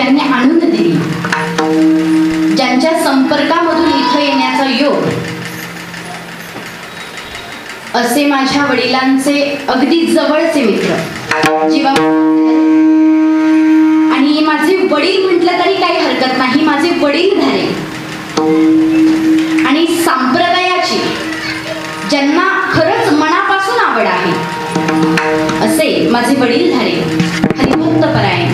ज्यांनी आनंद दिली, ज्यांच्या संपर्कामधून इथं येण्याचा योग, असे माझ्या वडिलांचे अगदी जवळचे मित्र, जीवा आणि माझे वडील म्हटलं तरी काही हरकत नाही, माझे वडीलधारे आणि संप्रदायाची ज्यांना खरंच मनापासून आवड आहे, असे माझे वडीलधारे हरिभक्तपरायण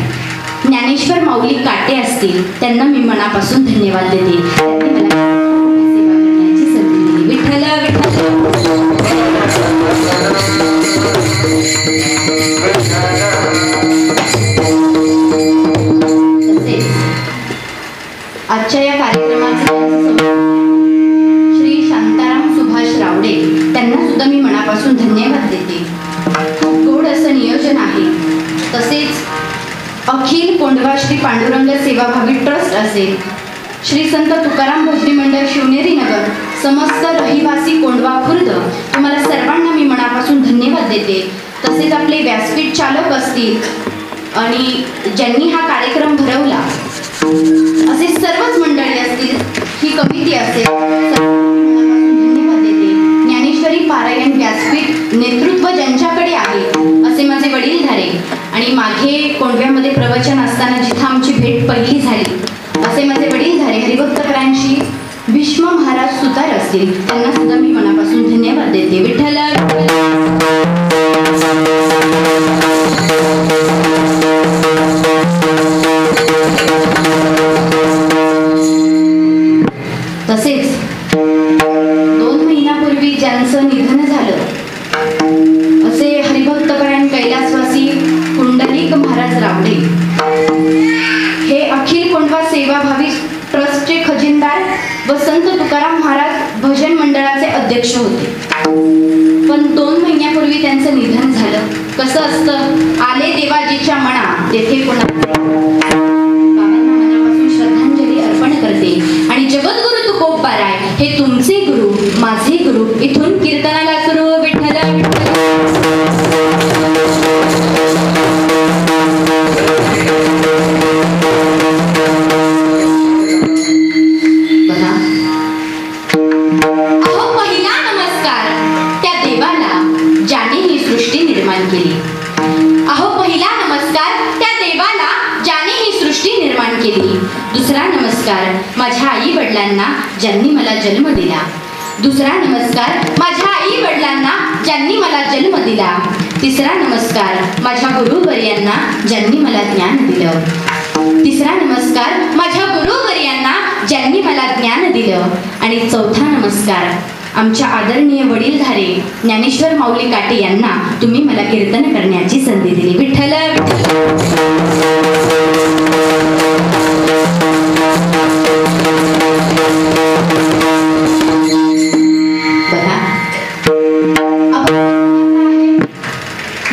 ज्ञानेश्वर माऊली काटे असतील, त्यांना मी मनापासून धन्यवाद देते. त्यांनी मला सेवा करण्याची संधी दिली. विठ्ठल तसेच आजच्या या कार्यक्रमाचे श्री शांताराम सुभाष रावडे, त्यांना सुद्धा मी मनापासून धन्यवाद देते. खूप गोड असं नियोजन आहे. तसेच अखिल कोंढवा श्री पांडुरंग सेवाभावी ट्रस्ट असेल, श्री संत तुकाराम भजनी मंडळ शिवनेरी नगर, समस्त रहिवासी कोंढवा खुर्द, तुम्हाला सर्वांना मी मनापासून धन्यवाद देते. तसेच आपले व्यासपीठ चालक असतील आणि ज्यांनी हा कार्यक्रम भरवला असे सर्वच मंडळी असतील, ही कमिटी असेल, धन्यवाद देते. ज्ञानेश्वरी पारायण व्यासपीठ नेतृत्व ज्यांच्याकडे आहे असे माझे वडीलधारे आणि मागे कोंढव्यामध्ये प्रवचन असताना जिथं आमची भेट पहिली झाली असे माझे वडीलधारे हरिभक्तपरायणशी भीष्म महाराज सुतार असतील, त्यांना सुद्धा मी मनापासून धन्यवाद देते. विठ्ठल तसेच 2 महिन्यापूर्वी ज्यांचं निधन झालं असे हरिभक्तपरायण कैलासवासी पुंडलिक महाराज रावडे, हे अखिल कोंढवा सेवाभावी ट्रस्टचे खजिनदार व संत तुकाराम महाराज भजन मंडळाचे अध्यक्ष होते. पण 2 महिन्यापूर्वी त्यांचं निधन झालं. कसं असतं, आले देवाजीच्या मना तेथे कोणा. बाबांना मनापासून श्रद्धांजली अर्पण करते आणि जगद्गुरु तुकोबाराय हे तुमचे गुरु, माझे गुरु. इथून कीर्तनाला सुरू. विठ्ठल दुसरा नमस्कार माझ्या आई वडिलांना ज्यांनी मला जन्म दिला. दुसरा नमस्कार माझ्या आई वडिलांना ज्यांनी मला जन्म दिला. तिसरा नमस्कार माझ्या गुरुवर्यांना ज्यांनी मला ज्ञान दिलं. तिसरा नमस्कार माझ्या गुरुवर्यांना ज्यांनी मला ज्ञान दिलं. आणि चौथा नमस्कार आमच्या आदरणीय वडीलधारे ज्ञानेश्वर माऊली काटे यांना तुम्ही मला कीर्तन करण्याची संधी दिली. विठ्ठल बघा,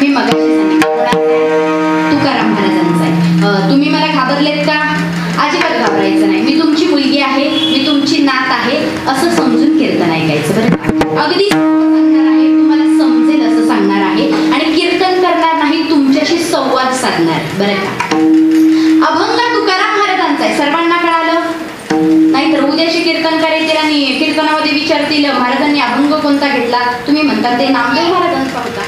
मी मगाशी सांगितलं तुकाराम महाराजांचा आहे. तुम्ही मला घाबरलेत का? अजिबात घाबरायचं नाही. मी तुमची मुलगी आहे, मी तुमची नात आहे असं समजून कीर्तन ऐकायचं. बरं, अगदी सांगणार आहे, तुम्हाला समजेल असं सांगणार आहे आणि कीर्तन करणार नाही, तुमच्याशी संवाद साधणार. बरं का? अभंग तुकाराम महाराजांचा आहे, सर्वांना कळालं? नाहीतर उद्याशी कीर्तन करायचे आणि कीर्तनामध्ये विचारतील महाराजांनी अभंग कोणता घेतला, तुम्ही म्हणता ते नामदेव महाराजांचा होता,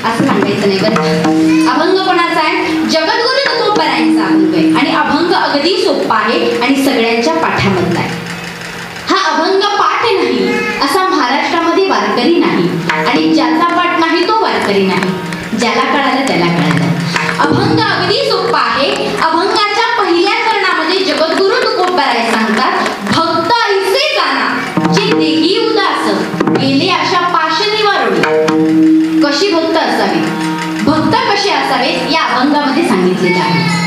असं सांगायचं नाही. बरं, अभंग कोणाचा आहे? जगद्गुरु तुकोबारायांचा अभंग आहे आणि अभंग अगदी सोपा आहे आणि सगळ्यांच्या पाठामधला आहे. हा अभंग पाठ नाही असा महाराष्ट्रामध्ये वारकरी नाही आणि ज्याचा पाठ नाही तो वारकरी नाही. ज्याला कळालं त्याला कळालं. अभंग अगदी सोपा आहे. अभंगाच्या पहिल्या चरणामध्ये जगद्गुरु तुकोबाराय सांगतात, भक्त ऐसे जाना जे देही उदास गेले अशा पाशनिवारोळी. कशी भक्त असावी, भक्त कसे असावेत या अभंगामध्ये सांगितलेलं आहे.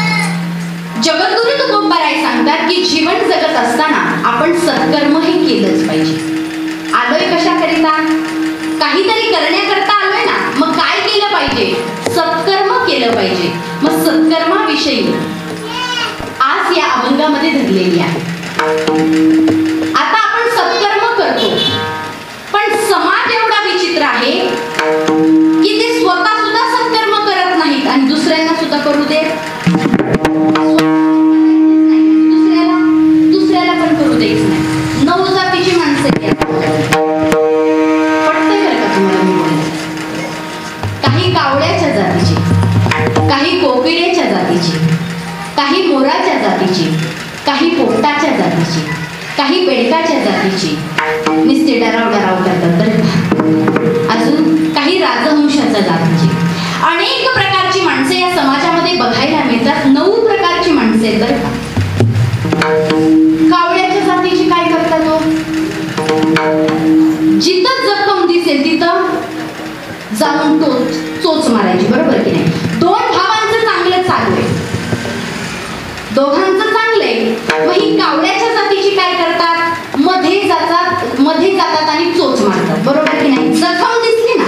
जगद्गुरु तुकोबाराय सांगतात की जीवन जगत असताना आपण सत्कर्म हे केलंच पाहिजे. आलोय कशाकरिता? काहीतरी करण्याकरता आलोय ना, मग काय केलं पाहिजे? सत्कर्म केलं पाहिजे. मग सत्कर्माविषयी आज या अभंगामध्ये धरलेली आहे. आता आपण सत्कर्म करतो, पण समाज एवढा विचित्र आहे की ते स्वतः सुद्धा सत्कर्म करत नाहीत आणि दुसऱ्यांना सुद्धा करू देत. काही बेडकाच्या जातीची नुसते डराव करतात बरं का. अजून काही राजहंशाच्या जातीची अनेक प्रकारची माणसे या समाजामध्ये बघायला मिळतात. 9 प्रकारची माणसे आहेत बरं का. कावळ्याच्या जातीची काय करतात तो, जिथं जखम दिसेल तिथं जाऊन तो चोच मारायची, बरोबर की नाही. 2 भावांचं चांगलं चालू आहे, दोघांचं चांगलंय. मग ही कावळ्याच्या जातीची काय करतात, मध्ये जातात आणि चोच मारतात, बरोबर की नाही. जखम दिसली ना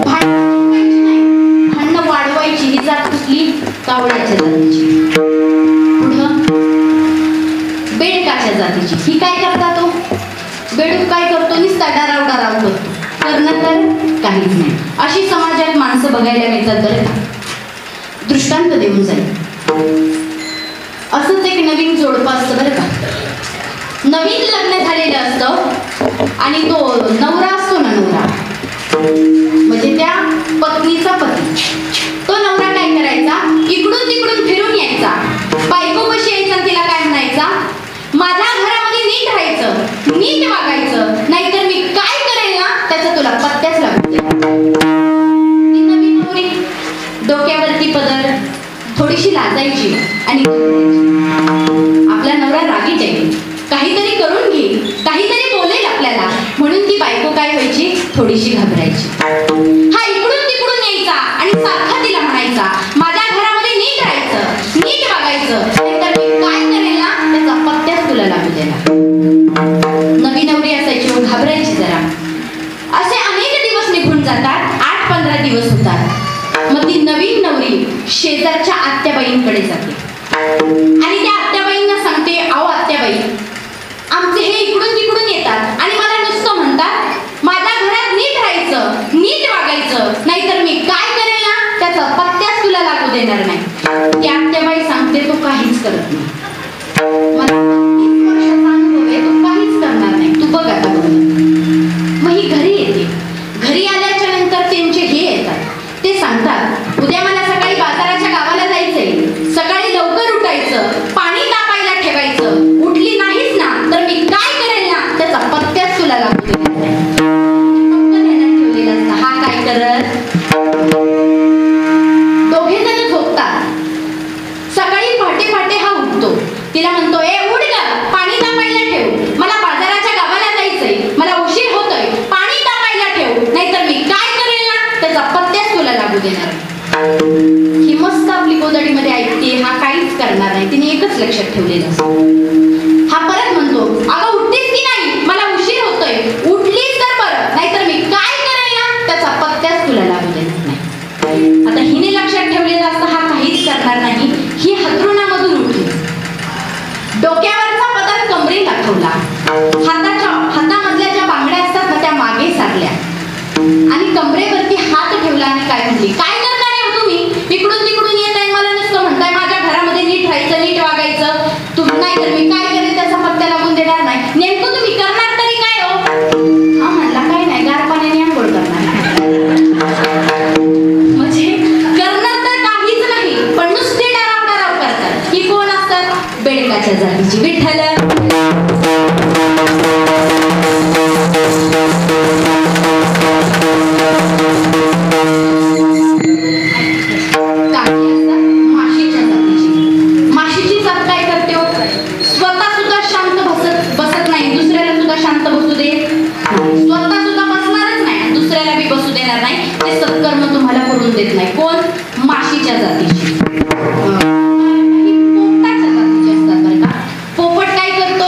भांडणं वाढवायची. ही जात कुठली, कावळ्याच्या जातीची. पुढं बेडकाच्या जातीची, ही काय करतात तो, बेडूक काय करतो, नुसता डराव करतो, करणं तर काहीच नाही. अशी समाजात माणसं बघायला मिळतात बरं का. दृष्टांत देऊन जाईल. असंच एक नवीन जोडपं असतं बरं का. नवीन लग्न झालेलं असतं आणि तो नवरा असतो ना, नवरा म्हणजे त्या पत्नीचा पती, तो नवरा काय करायचा, इकडून तिकडून फिरून यायचा, बायको कशी यायचा तिला काय म्हणायचा, माझ्या घरामध्ये नीट राहायचं, नीट वागायचं, नाहीतर मी काय करेल ना त्याचा तुला पत्त्याच लागू दे. ती नवीन नवरी डोक्यावरती पदर, थोडीशी लाजायची आणि आपला नवरा रागीट आहे, काहीतरी करून घेईल, काहीतरी बोलेल आपल्याला, म्हणून ती बायको काय व्हायची, थोडीशी घाबरायची. हा इकडून तिकडून यायचा आणि सारखा तिला म्हणायचा, माझ्या घरामध्ये नीट राहायचं, नीट वागायचं, नाहीतर मी काय करेल ना त्याचा पत्त्याच तुला लागू देणार. नवी नवरी असायची, घाबरायची जरा. असे अनेक दिवस निघून जातात, 8-15 दिवस होतात. मग ती नवीन नवरी शेजारच्या आत्याबाईंकडे जाते आणि त्या आत्याबाईंना सांगते, अहो आत्याबाई, आमचे हे इकडून तिकडून येतात आणि मला नुसतं म्हणतात माझ्या घरात नीट राहायचं, नीट वागायचं, नाहीतर मी काय करेल ना त्याचा पत्त्याच तुला लागू देणार नाही. ती आत्याबाई सांगते, तो काहीच करत नाही, मला 30 वर्षाचा अनुभव आहे, तो काहीच करणार नाही, तू बघ आता बघ. मग ही घरी येते. घरी आल्याच्या नंतर त्यांचे हे येतात, ते सांगतात, उद्या मला सकाळी बाजाराच्या गावाला जायचंय, सकाळी लवकर उठायचं, पाणी तापायला ठेवायचं, उठली नाहीस ना तर मी काय करेल ना त्याचा पत्त्याच तुला लागू देणार नाही. ठेवलेला असता. हा काय करत, दोघे जण झोपतात. सकाळी पहाटे पहाटे हा उठतो, तिला म्हणतो, ए उठ ग, पाणी तापायला ठेव, मला बाजाराच्या गावाला जायचंय, मला उशीर होतोय, पाणी तापायला ठेव, नाहीतर मी काय करेल ना त्याचा पत्त्याच तुला लागू देणार. ही मस्त आपली गोदडीमध्ये ऐकते, हा काहीच करणार नाही, तिने एकच लक्षात ठेवलेलं असतं. हा परत म्हणतो, अगं उठतेस की नाही, मला उशीर होतोय, उठलीस तर बरं, नाहीतर मी काय करेल ना त्याचा पत्त्याच तुला लागू देणार नाही. आता हिने लक्षात ठेवलेलं असतं, हा काहीच करणार नाही. ही हतरुणामधून उठली, डोक्यावरचा पदर कमरेला ठेवला, हातामधल्या ज्या बांगड्या असतात ना त्या मागे सारल्या आणि कमरेवरती हात ठेवला आणि काय म्हणली, काय करणार आहे तुम्ही, इकडून तिकडून येत आहे, मला नुसतं म्हणताय माझ्या घरामध्ये नीट राहायचं, नीट वागायचं, तुम्ही नाही तर मी काय करेल त्याचा पत्त्या लागून देणार नाही. नेमकं तुम्ही करणार तरी काय हो. हा म्हणला, काय नाही, गार पाण्याने आंघोळ करणार. म्हणजे करणार तर काहीच नाही, पण नुसते डराव करतात. ही कोण असतात, बेडकाच्या जातीची. विठ्ठल देत नाही. कोण, माशीच्या जातीची. पोपटाच्या जातीची असतात बरं का. पोपट काय करतो,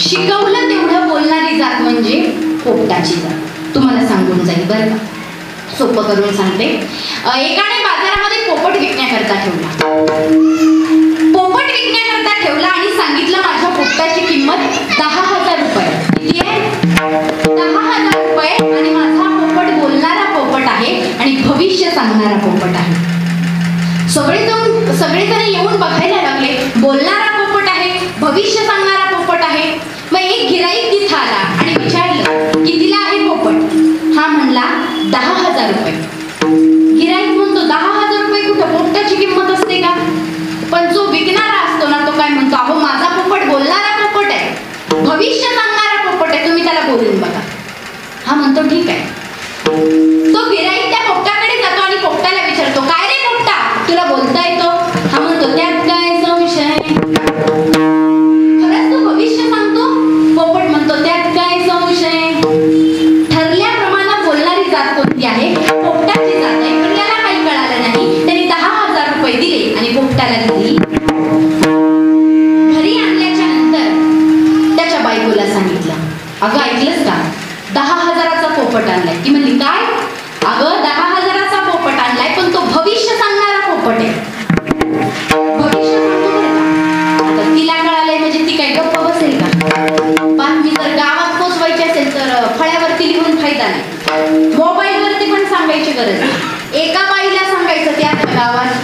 शिकवलं तेवढं बोलणारी जात म्हणजे पोपटाची जात. तुम्हाला सांगून जाईल बरं का, सोपं करून सांगते. एकाने बाजारामध्ये पोपट विकण्याकरता ठेवला. पोपट विकण्याकरता ठेवला आणि सांगितलं माझ्या पोपटाची किंमत 10,000 रुपये. किती आहे, 10,000 रुपये. आणि माझा पोपट बोलणारा पोपट आहे आणि भविष्य सांगणारा पोपट आहे. सगळेजण येऊन बघायला लागले, बोलणारा पोपट आहे, भविष्य सांगणारा पोपट आहे. मग एक गिराईक तिथं आला आणि विचारलं, कितीला आहे पोपट. हा म्हणला 10,000 रुपये. गिराईक म्हणतो, 10,000 रुपये कुठं, पोपटाची किंमत असते का. पण जो विकणारा असतो ना तो काय म्हणतो, अहो माझा पोपट बोलणारा पोपट गावात,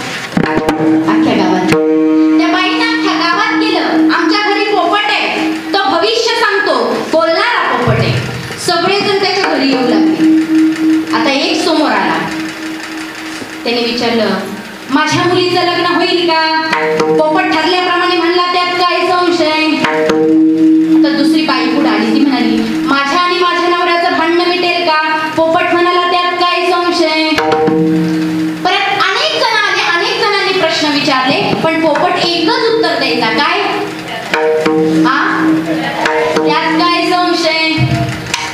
अख्ख्या गावात. त्या बाईनं अख्ख्या गावात गेलं, आमच्या घरी पोपट आहे, तो भविष्य सांगतो, बोलणारा पोपट आहे. सगळेजण त्याच्या घरी येऊ लागले. आता एक समोर आला. त्याने विचारलं, माझ्या मुलीचं लग्न होईल का? पोपट ठरल्याप्रमाणे म्हणला, त्यात काय संशय? आता दुसरी बाई पुढे आली. ती म्हणाली, माझ्या आणि माझ्या नवऱ्याचं भांडण मिटेल का? पोपट म्हणाला, त्यात काय संशय? परत अनेक जण आले, अनेक जणांनी प्रश्न विचारले, पण पोपट एकच उत्तर द्यायचा, काय? त्यात काय संशय?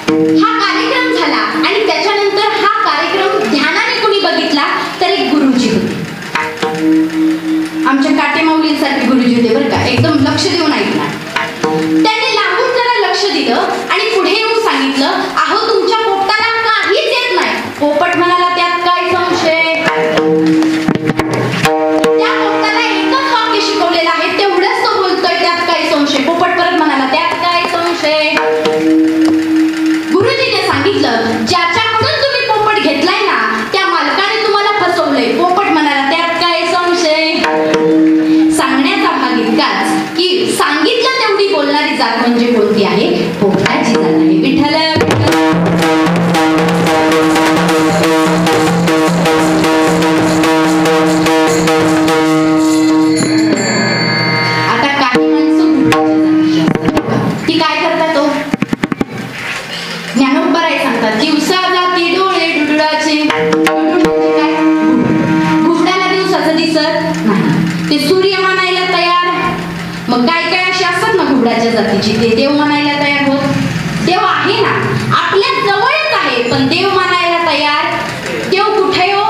हा कार्यक्रम झाला आणि त्याच्यानंतर हा कार्यक्रम ध्यानाने कोणी बघितला तर एक गुरुजी होते. आमच्या काटेमाऊलींसारखे गुरुजी होते बरं का, एकदम लक्ष देऊन ऐकणार. त्यांनी लांबून जरा लक्ष दिलं आणि पुढे येऊन सांगितलं, अहो तुमच्या पोपटाला काहीच येत नाही. पोपट म्हणाला, त्यात काय संशय? त्या पोपटाला एकच वाक्य शिकवलेलं आहे, तेवढंच तो बोलतोय, त्यात काय संशय? पोपट परत म्हणाला, त्यात काय संशय? गुरुजीने सांगितलं, ज्याच्याकडून तुम्ही पोपट घेतलाय ना, त्या मालकाने तुम्हाला फसवलंय. पोपट म्हणाला, त्यात काय संशय? सांगण्याचा भाग इतकाच की सांगितलं तेवढी बोलणारी जात म्हणजे कोणती आहे? पोपटाची जात आहे. विठ्ठल. आता काही माणसं गुरुजीच्या जातीची असतात. ती काय करतात? ज्ञानोबराय सांगतात, दिवसा जाती डोळे डुडुडाचे. काय? घुबडाला दिवसाचं दिसत नाही, ते सूर्य मानायला तयार. मग काय काय अशी असतात ना घुबडाच्या जातीची, ते देव मानायला तयार होत. देव आहे ना, आपल्या जवळच आहे, पण देव मानायला तयार. देव कुठे हो?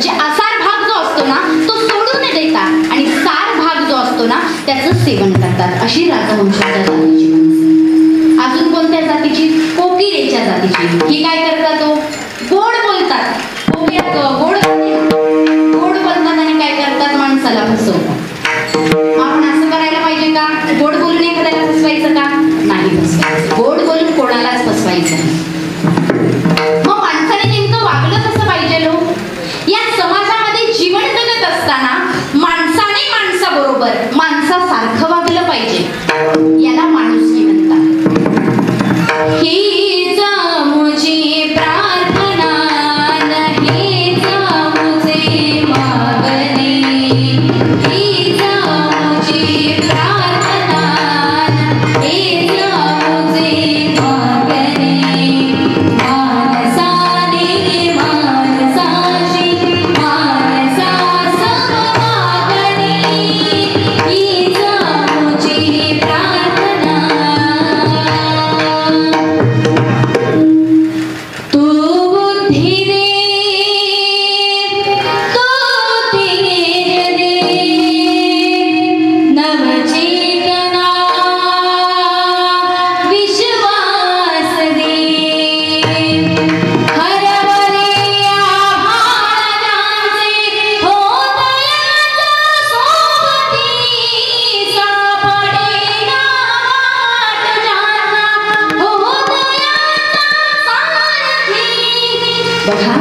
जे आसार भाग जो असतो ना तो सोडून देतात आणि सार भाग जो असतो ना त्याचं सेवन करतात. अशी राजवंशाच्या जातीची माणसं. अजून कोणत्या जातीची? कोकिळेच्या जातीची. ही काय करतात? तो गोड बोलतात. थोडक्यात गोड बोलतात आणि काय करतात, माणसाला फसवतात. आपण असं करायला पाहिजे का? गोड बोलून एखाद्याला फसवायचं का? नाही फसवायचं. गोड बोलून कोणालाच फसवायचं नाही. मग माणसाने नेमकं वागलं कसं पाहिजे? या समाजामध्ये जीवन जगत असताना माणसाने माणसाबरोबर माणसासारखं वागलं पाहिजे. याला माणुसकी म्हणतात. हीच मुझी प्रार्थना हीच मुझे मागणी, हीच मुझी प्रार्थना हीच मुझे मागणी. माणसाने माणसाशी माणसा समवागणी, हीच मुझी प्रार्थना. तू बुद्धी दे, तू तेज दे, नवचेतना विश्वास दे. हरवले आभाळांचे होतयांचा सोबती, सापडेना वाट ज्यांना होतयांचा सारथी. बघा,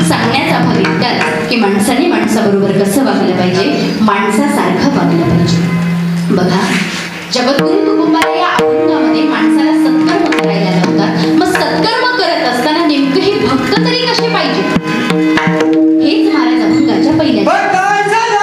सांगण्याचा भाग इतकाच की माणसाने माणसाबरोबर कसं वागलं पाहिजे, माणसासारखं वागलं पाहिजे. बघा, जगद्गुरु तुकोबारा या अभंगामध्ये माणसाला सत्कर्म करायला लावतात. मग सत्कर्म करत असताना नेमकं हे भक्त तरी कसे पाहिजे, हेच महाराज अभंगाच्या पहिल्या पण काय झालं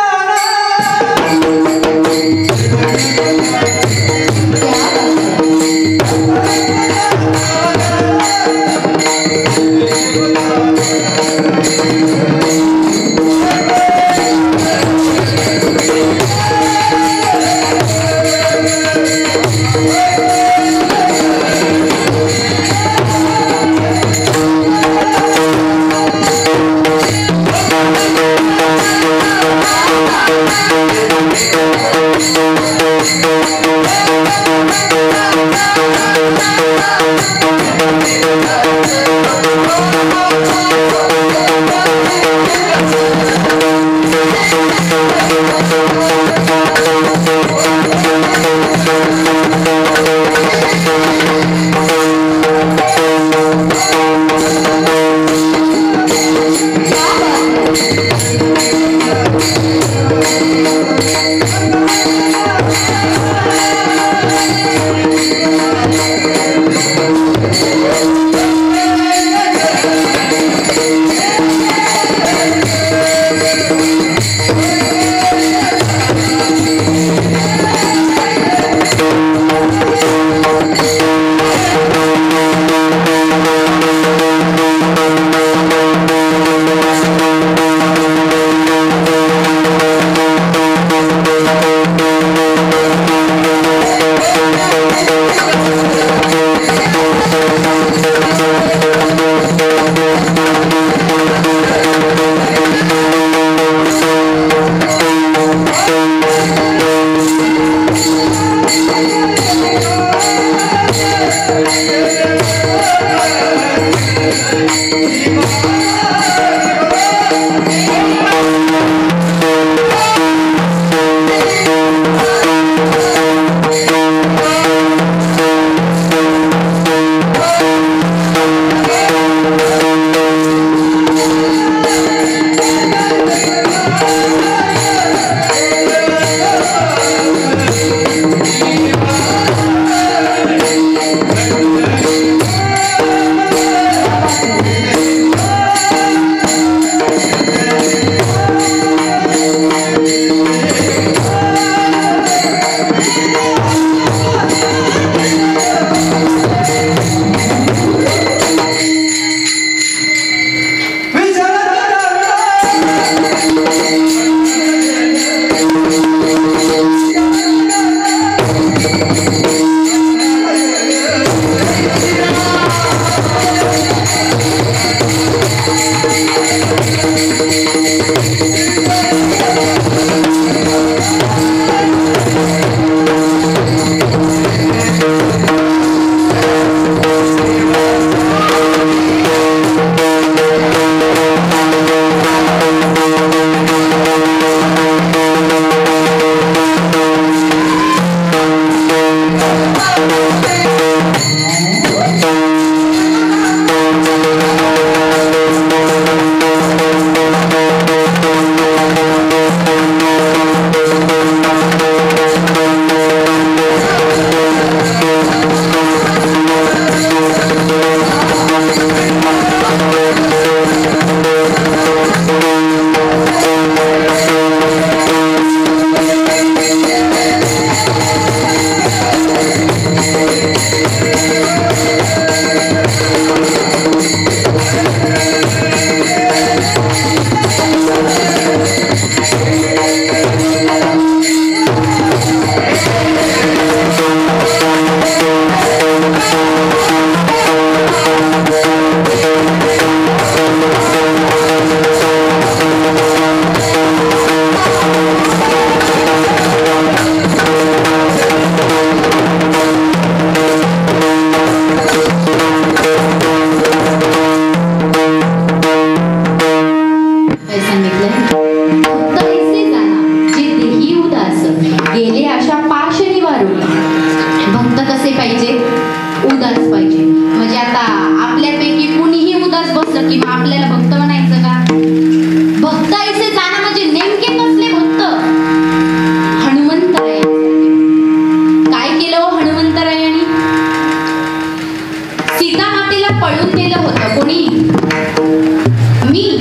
मी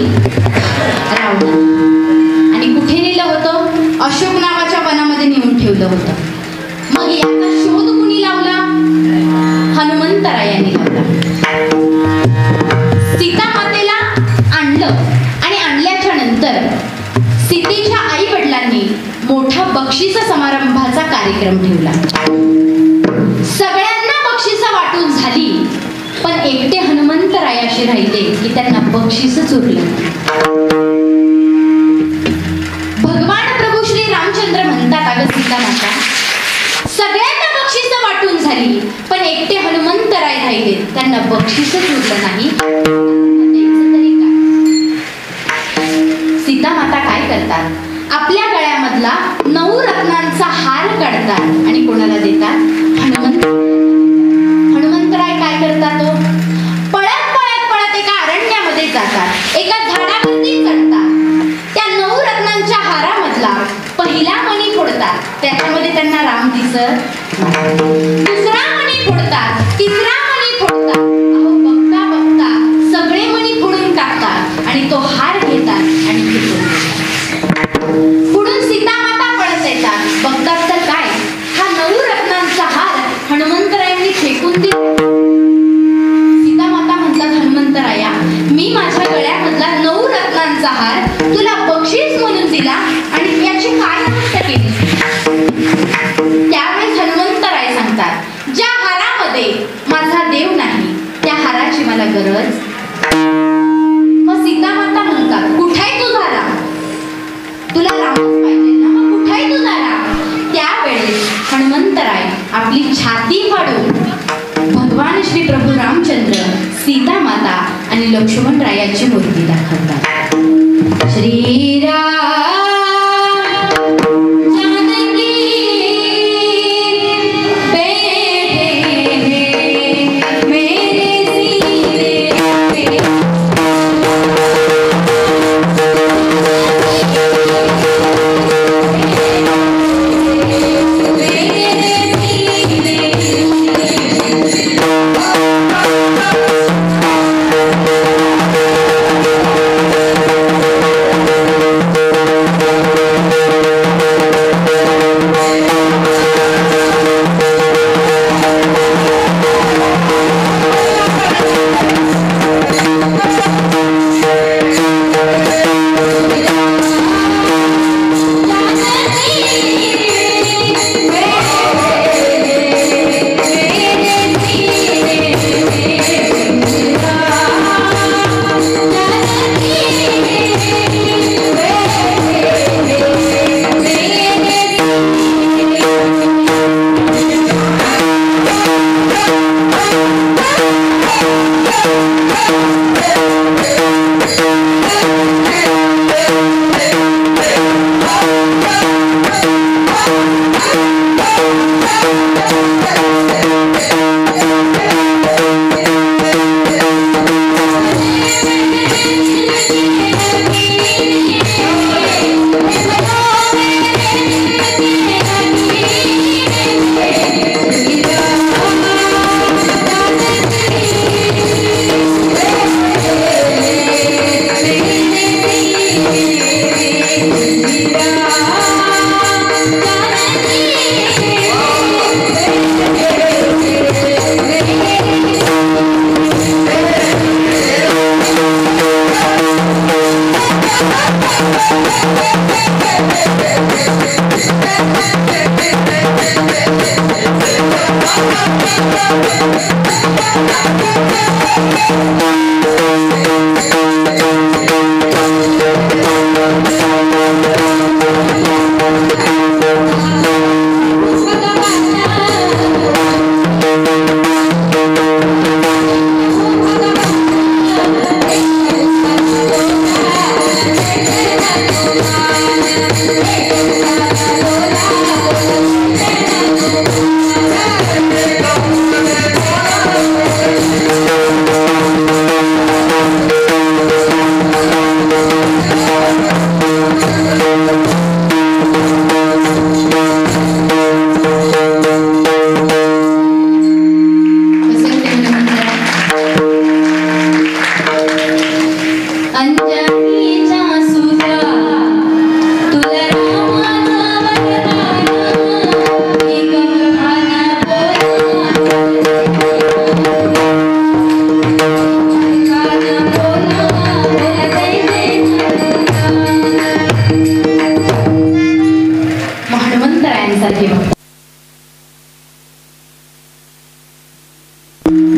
रावण. आणि कुठे नेलं होतं? अशोक नावाच्या वनामध्ये नेऊन ठेवलं होतं. मग याचा शोध कुणी लावला? हनुमंतरायाने लावला. सीता मातेला आणलं आणि आणल्याच्या नंतर सीतेच्या आई वडिलांनी मोठा बक्षीस समारंभाचा कार्यक्रम ठेवला. सगळ्यांना बक्षीस वाटून झाली, पण एकटे हनुमंतरायाशी राहिले की त्यांना बक्षीसच उरलं. भगवान प्रभू श्री रामचंद्र म्हणतात, अगं सीता माता, सगळ्यांना बक्षीस वाटून झाली, पण एकटे हनुमंतराय राहिले, त्यांना बक्षीसच उरलं नाही. तरी काय? सीता माता काय करतात? आपल्या गळ्यामधला 9 रत्नांचा हार काढतात आणि कोणाला देतात? हनुमंतराय काय करतात? तो पळत पळत पळत एका अरण्यामध्ये जातात, एका झाडावरती चढतात. त्या 9 रत्नांच्या हारामधला पहिला मणी फोडतात, त्याच्यामध्ये त्यांना राम दिसत. दुसरा मणी फोडतात, तिसरा मणी फोडतात. अहो, बघता बघता सगळे मणी फोडून टाकतात आणि तो हार घेतात आणि फेकून देतात. पुढून सीता माता पळत येतात, बघतात तर काय, हा 9 रत्नांचा हार हनुमंतरायांनी फेकून दिला. सीता माता म्हणतात, हनुमंतराया, मी माझ्या गळ्यामधला 9 रत्नांचा हार तुला बक्षीस म्हणून दिला आणि याची काय गोष्ट केली? त्यावेळेस हनुमंतराय सांगतात, ज्या हारामध्ये माझा देव नाही त्या हाराची मला गरज. मग सीता माता म्हणतात, कुठाय तुझा राम? तुला रामच पाहिजे ना, मग कुठाय तुझा राम? त्यावेळेस हनुमंतराय आपली छाती फाडून भगवान श्री प्रभू रामचंद्र, सीता माता आणि लक्ष्मणरायाची मूर्ती दाखवतात. श्रीराम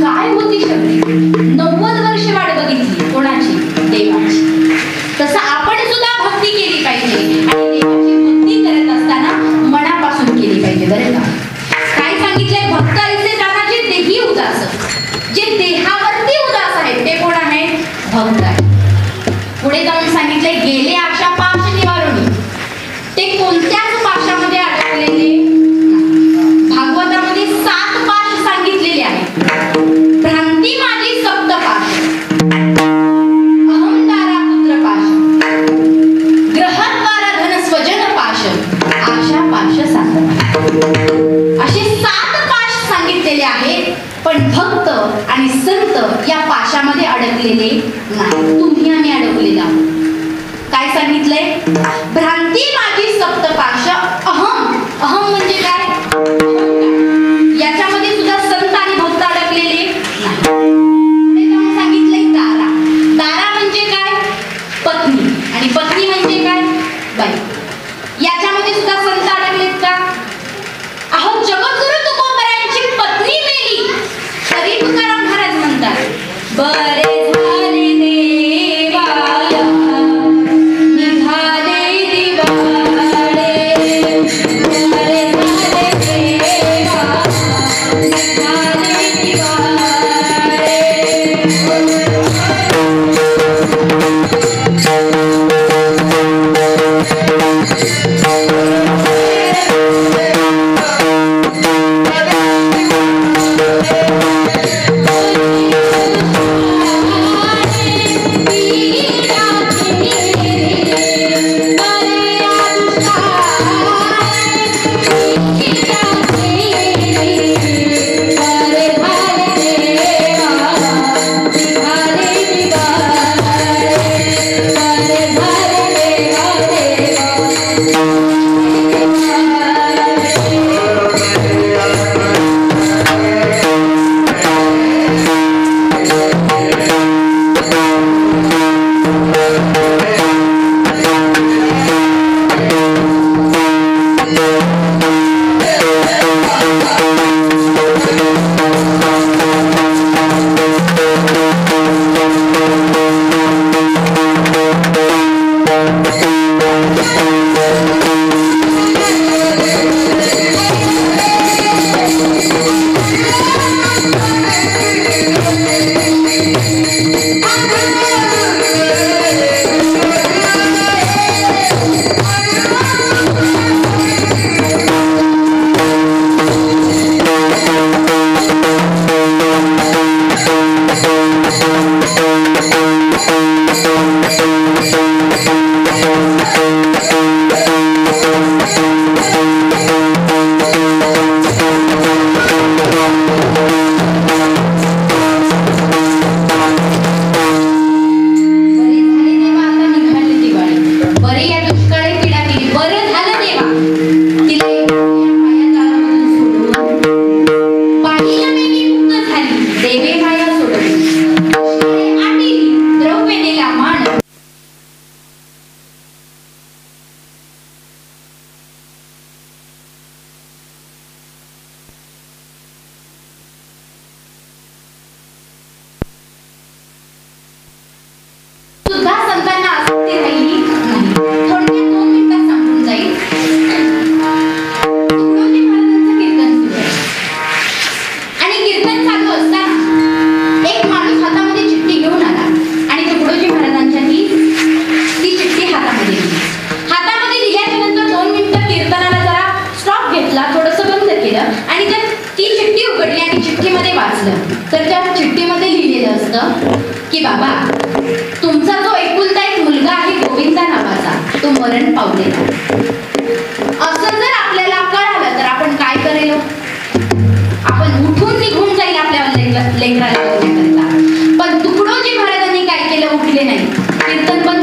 काय होती शबरी 90 वर्ष वाट बघितली कोणाची? देवाची. तसं आपण सुद्धा भक्ती केली पाहिजे आणि देवाची भक्ती करत असताना मनापासून केली पाहिजे बरं का. काय सांगितलंय? भक्त ऐसे जाणाचे देही उदास. जे देहावरती उदास आहेत ते कोण आहे? भक्त आहे. पुढे जाऊन सांगितलंय गेले आशा पाश निवारुनी. ते कोणत्याच पाशामध्ये अडकलेले भागवतामध्ये 7 पाश सांगितलेले आहेत. भ्रांती माझी सप्तपाश, अहंकारा पुत्र पाश, ग्रहद्वारा धन स्वजन पाश, आशा पाश 7. असे 7 पाश सांगितलेले आहेत. पण भक्त आणि संत या पाशामध्ये अडकलेले नाही. तुम्ही आम्ही अडकलेला. काय सांगितलंय? भ्रांती माझी सप्तपाश, अहम म्हणजे काय? याच्यामध्ये सुद्धा संत आणि भक्त अडकलेले नाही. पुढे जाऊन सांगितलंय दारा. दारा म्हणजे काय? पत्नी. आणि पत्नी म्हणजे काय? बाई. याच्यामध्ये सुद्धा संत अडकलेत का? अहो जगद्गुरु तुकोबरायांची पत्नी मेली तरी तुकाराम महाराज म्हणतात बरे झाले देवा निघाले दिवाळे, बरे झाले देवा निघाले दिवाळे. सुद्धा संतांना आसक्ती राहिली नाही. थोडक्यात 2 मिनिटात सांगून जाईल. तुकडोजी महाराजांचं कीर्तन सुरू आहे आणि कीर्तन चालू असताना एक माणूस हातामध्ये चिठ्ठी घेऊन आला आणि तुकडोजी महाराजांच्या ती चिठ्ठी हातामध्ये दिली. हातामध्ये दिल्याच्या नंतर 2 मिनिटं कीर्तनाला जरा स्टॉप घेतला, थोडंसं बंद केलं आणि ती चिठ्ठी उघडली आणि चिठ्ठीमध्ये वाचलं. तर त्या चिठ्ठीमध्ये लिहिलेलं असतं की बाबा तुमचा जो एकुलता एक मुलगा आहे गोविंदा नावाचा तो मरण पावलेला. असं जर आपल्याला कळालं तर आपण काय करेल? आपण उठून निघून जाईल आपल्या लेकराला बघण्याकरता. पण तुकडोजी महाराजांनी काय केलं? उठले नाही. कीर्तन बंद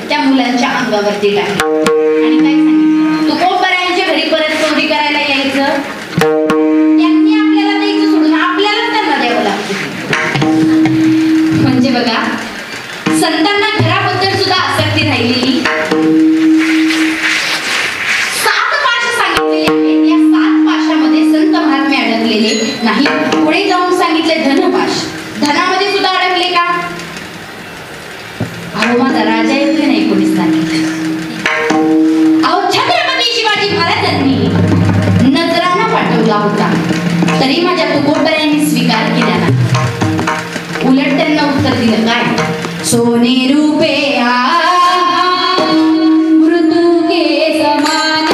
त्या मुलांच्या अंगावरती टाकलं आणि काय सांगितलं, तुकोबरायांच्या घरी परत चोरी करायला यायचं, त्यांनी आपल्याला द्यायचं सोडून आपल्यालाच त्यांना द्यावं लागतं. म्हणजे बघा, संतांना घराबद्दल सुद्धा आसक्ती राहिलेली. 7 पाश सांगितलेले आहेत. या 7 पाशामध्ये संत महात्मे अडकलेले नाही. पुढे जाऊन सांगितले धनपाश. धनामध्ये सुद्धा अडकले का? अहो माझा राजा येतोय नाही कोणीच सांगितलं. अहो छत्रपती शिवाजी महाराजांनी नजराना पाठवला होता, तरी माझ्या तुकोबरायांनी स्वीकार केला नाही. उलट त्यांना उत्तर दिलं काय, सोने रूपे मृत्यू के समान,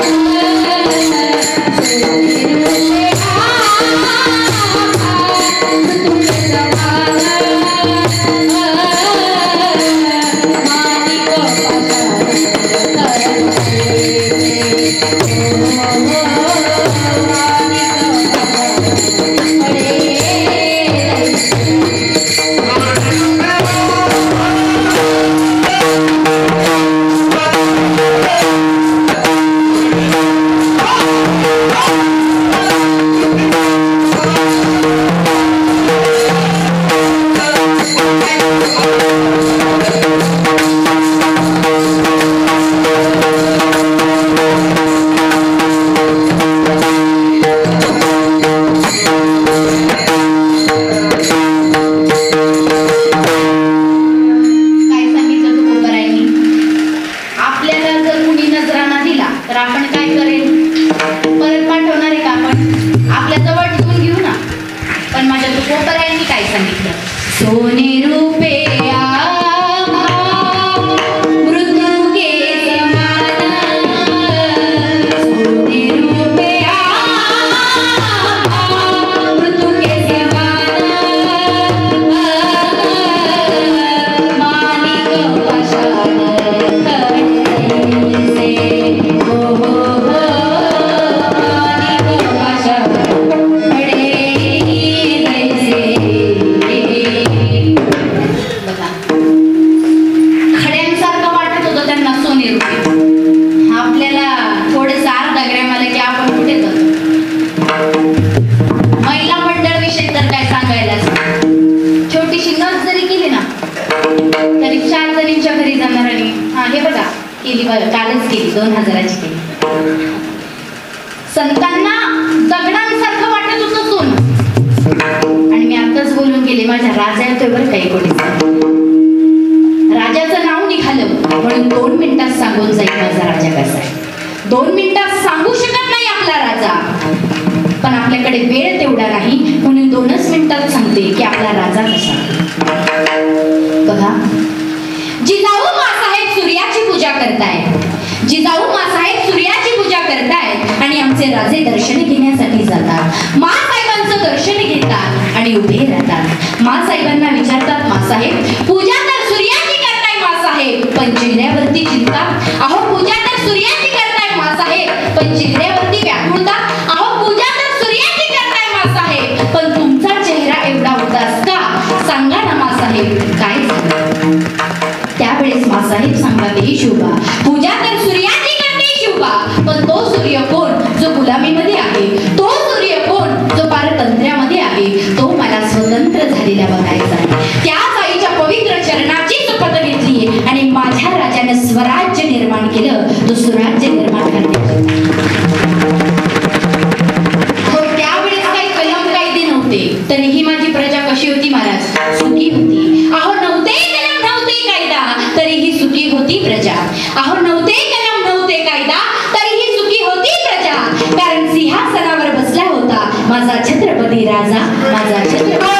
कालच केली 2000ची केली. संतांना दगडांसारखं वाटत होतं सोनं. आणि मी आताच बोलून गेले, माझ्या राजा येतोय बरं काही कोणी. राजाचं नाव निघालं म्हणून 2 मिनिटात सांगून जाईल माझा राजा कसा आहे. 2 मिनिटात सांगू शकत नाही आपला राजा, पण आपल्याकडे वेळ तेवढा नाही म्हणून 2च मिनिटात सांगते की आपला राजा कसा. बघा, जिजाऊ मासाहेब सूर्याची पूजा करतायत. जिजाऊ मासाहेब सूर्याची पूजा करतायत आणि आमचे राजे दर्शन घेण्यासाठी जातात. मासाहेबांचं दर्शन घेतात आणि उभे राहतात. मासाहेबांना विचारतात, मासाहेब पूजा तर सूर्याची करताय मासाहेब, पण चेहऱ्यावरती चिंता. अहो पूजा तर सूर्याची करताय मासाहेब, पण चेहऱ्यावरती व्याकुळता. अहो पूजा तर सूर्याची करताय मासाहेब, पण तुमचा चेहरा एवढा उदास का? सांगा ना मासाहेब काय झालं. त्यावेळेस मासाहेब सांगतात, ही शोभा पूजा तर सूर्याची करते शोभा, पण तो सूर्य कोण जो गुलामीमध्ये आहे, तो सूर्य कोण जो पारतंत्र्यामध्ये आहे, तो मला स्वतंत्र झालेला बघायचा आहे. त्याच आईच्या पवित्र चरणाची शपथ घेतली आणि माझ्या राजाने स्वराज्य निर्माण केलं. तो स्वराज्य निर्माण करण्याची त्यावेळेस काही कलम कायदे नव्हते, तरीही माझी प्रजा कशी होती महाराज? सुखी होती. अहो नव्हते कलम नव्हते कायदा, तरीही सुखी होती प्रजा. अहो नव्हते कलम नव्हते कायदा, तरीही सुखी होती प्रजा. कारण सिंहासनावर बसला होता माझा छत्रपती राजा, माझा छत्रपती.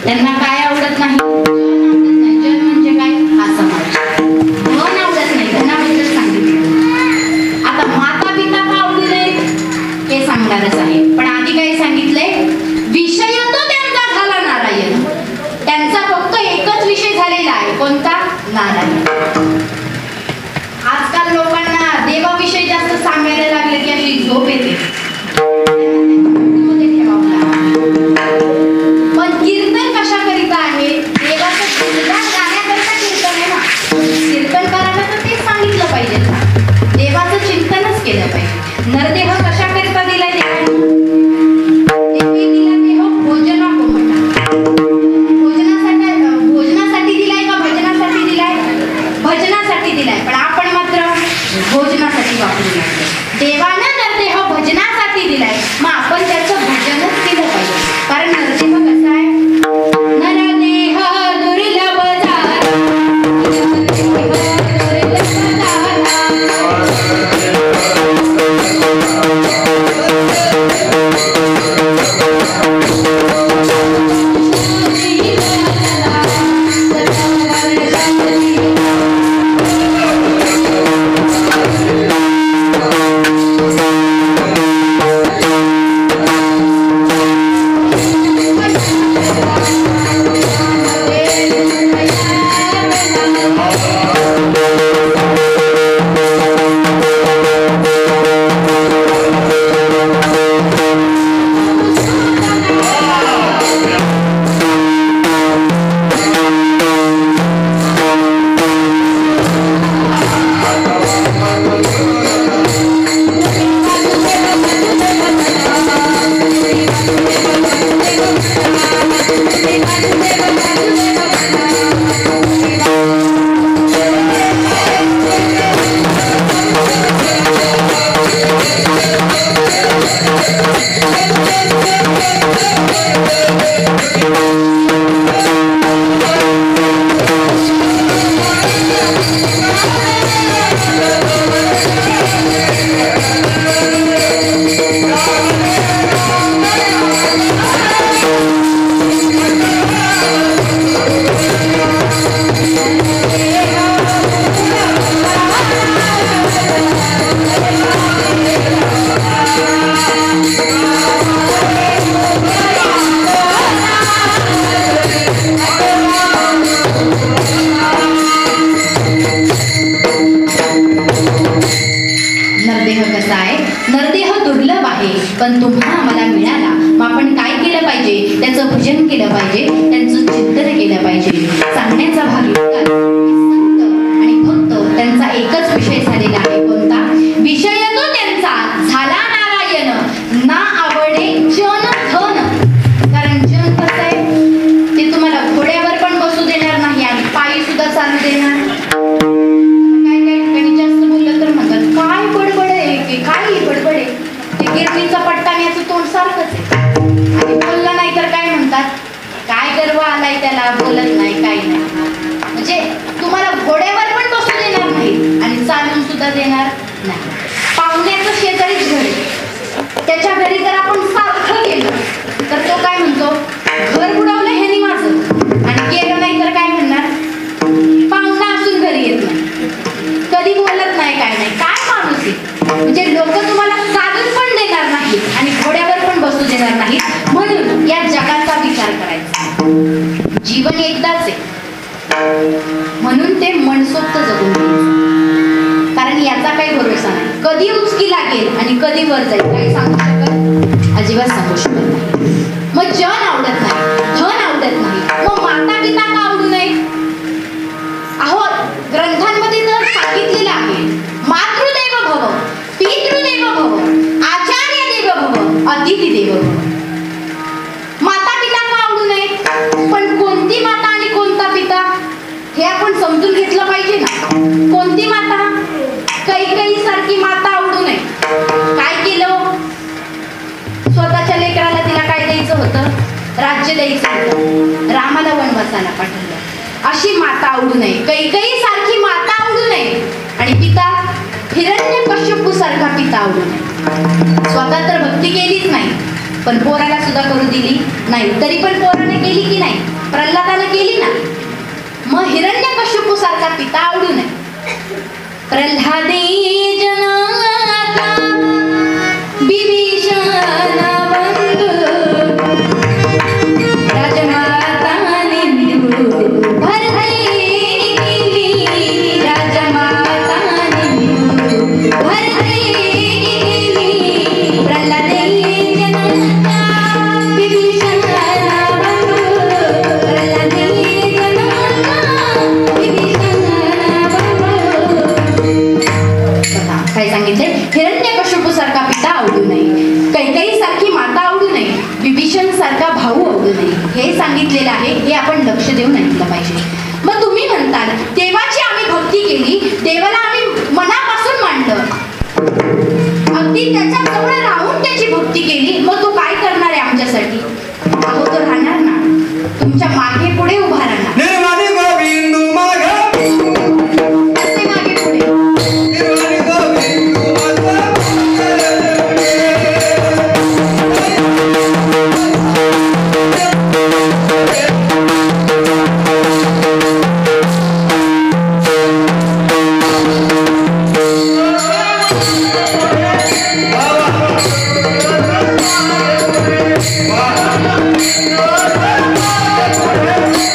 त्यांना काय आवडत नाही, जन म्हणजे काय हा समाज, मन आवडत नाही, धनाबद्दल सांगितलं. आता माता पिता का आवडू नये हे सांगणारच आहे, पण आधी काय सांगितलंय, विषय तो त्यांचा झाला नारायण. त्यांचा फक्त एकच विषय झालेला आहे, कोणता? नारायण. आजकाल लोकांना देवाविषयी जास्त सांगायला लागले की अशी झोप येते. पण कीर्तन कशा करिता आहे? देवाचं गुणगान गाण्याकरिता कीर्तन आहे ना. कीर्तन करायला तर तेच सांगितलं पाहिजे ना, देवाचं चिंतनच केलं पाहिजे. नरदेह कशा करिता दिलाय देवाने? देवी दिला देह भोजना कोमटा. भोजनासाठी दिलाय का भजनासाठी दिलाय? भजनासाठी दिलाय, पण आपण मात्र भोजनासाठी वापरू लागतो. देवानं नरदेह आहे, पण तुम्हाला मला मिळाला. मग आपण काय केलं पाहिजे? त्याचं भजन केलं पाहिजे, त्यांचं चिंतन केलं पाहिजे. सांगण्याचा भाग संत आणि भक्त त्यांचा एकच विषय झालेला आहे. कोणता विषय? तो त्यांचा झाला नारायण, ना आवडे जन धन. कारण जन कसं आहे, ते तुम्हाला घोड्यावर पण बसू देणार नाही आणि पायी सुद्धा चालू देणार. काय काय ठिकाणी जास्त बोललं तर म्हणतात काय बडबड आहे, काय बडबड आहे, ते गिरणीचा पट्टा आणि याचं तोंड सारखंच आहे. आणि बोललं नाही तर काय म्हणतात, काय गर्व आलाय त्याला, बोलत नाही काय नाही. म्हणजे तुम्हाला घोड्यावर पण बसू देणार नाही आणि चालून सुद्धा देणार नाही. पाहुण्याचं शेजारीच घर आहे, त्याच्या घरी जर आपण सारखं गेलो तर तो काय म्हणतो, घर बुडवलं ह्यानी माझं. आणि गेलं नाही तर काय म्हणणार, पाहुणा असून घरी येत नाही, कधी बोलत नाही, काय नाही, काय माणूस आहे. म्हणजे लोक तुम्हाला चालून पण देणार नाही आणि घोड्यावर पण बसू देणार नाही. म्हणून या जगाचा विचार करायचा. जीवन एकदाच आहे, म्हणून ते मनसोक्त जगून घ्यायचं. कारण याचा काही भरोसा नाही, कधी उचकी लागेल आणि कधी वर जाईल काही सांगू शकत, अजिबात सांगू शकत नाही. मग जन आवडत नाही, धन आवडत नाही, मग माता पिता का आवडू नये? अहो, ग्रंथांमध्ये तर सांगितलेलं आहे, मातृदेव भव, पितृदेव भव, आचार्य देव भव, अतिथी देव भव. माता पिता का आवडू नये? पण कोणती माता आणि कोणता पिता हे आपण समजून घेतलं पाहिजे ना. कोणती माता? कैकेयी सारखी माता आवडू नये. काय केलं? स्वतःच्या लेकराला तिला काय द्यायचं होतं? राज्य द्यायचं होतं, रामाला वनवासाला पाठवलं. अशी माता आवडू नये, कैकेयी सारखी माता आवडू नये. आणि पिता हिरण्यकश्यपू सारखा पिता आवडू नये. स्वतः तर भक्ती केलीच नाही, पण पोराला सुद्धा करू दिली नाही. तरी पण पोराने केली की नाही? प्रल्हादाने केली ना. मग हिरण्यकश्यपू सारखा पिता आवडू नये. प्रल्हादे जनाता विभीषण बंधू, राजमाता निंदू भरते गेली, राजमाता निंदू भरते गेली. प्रल्हादे जनाता विभीषण बंधू, प्रल्हादे काय सांगितले? हिरण्यकश्यपू सारखा पिता आवडू नये, कैकेयी सारखी माता आवडू नये, विभीषण सारखा भाऊ आवडू नये. हे सांगितलेलं आहे, हे आपण लक्ष देऊन ऐकलं पाहिजे. मग तुम्ही म्हणताल देवाची आम्ही भक्ती केली, देवाला आम्ही मनापासून मांडलं, अगदी त्याच्या जवळ राहून त्याची भक्ती केली, मग तो काय करणार आहे आमच्यासाठी? अहो, तो राहणार ना, तुमच्या मागे पुढे उभा राहणार. Wow.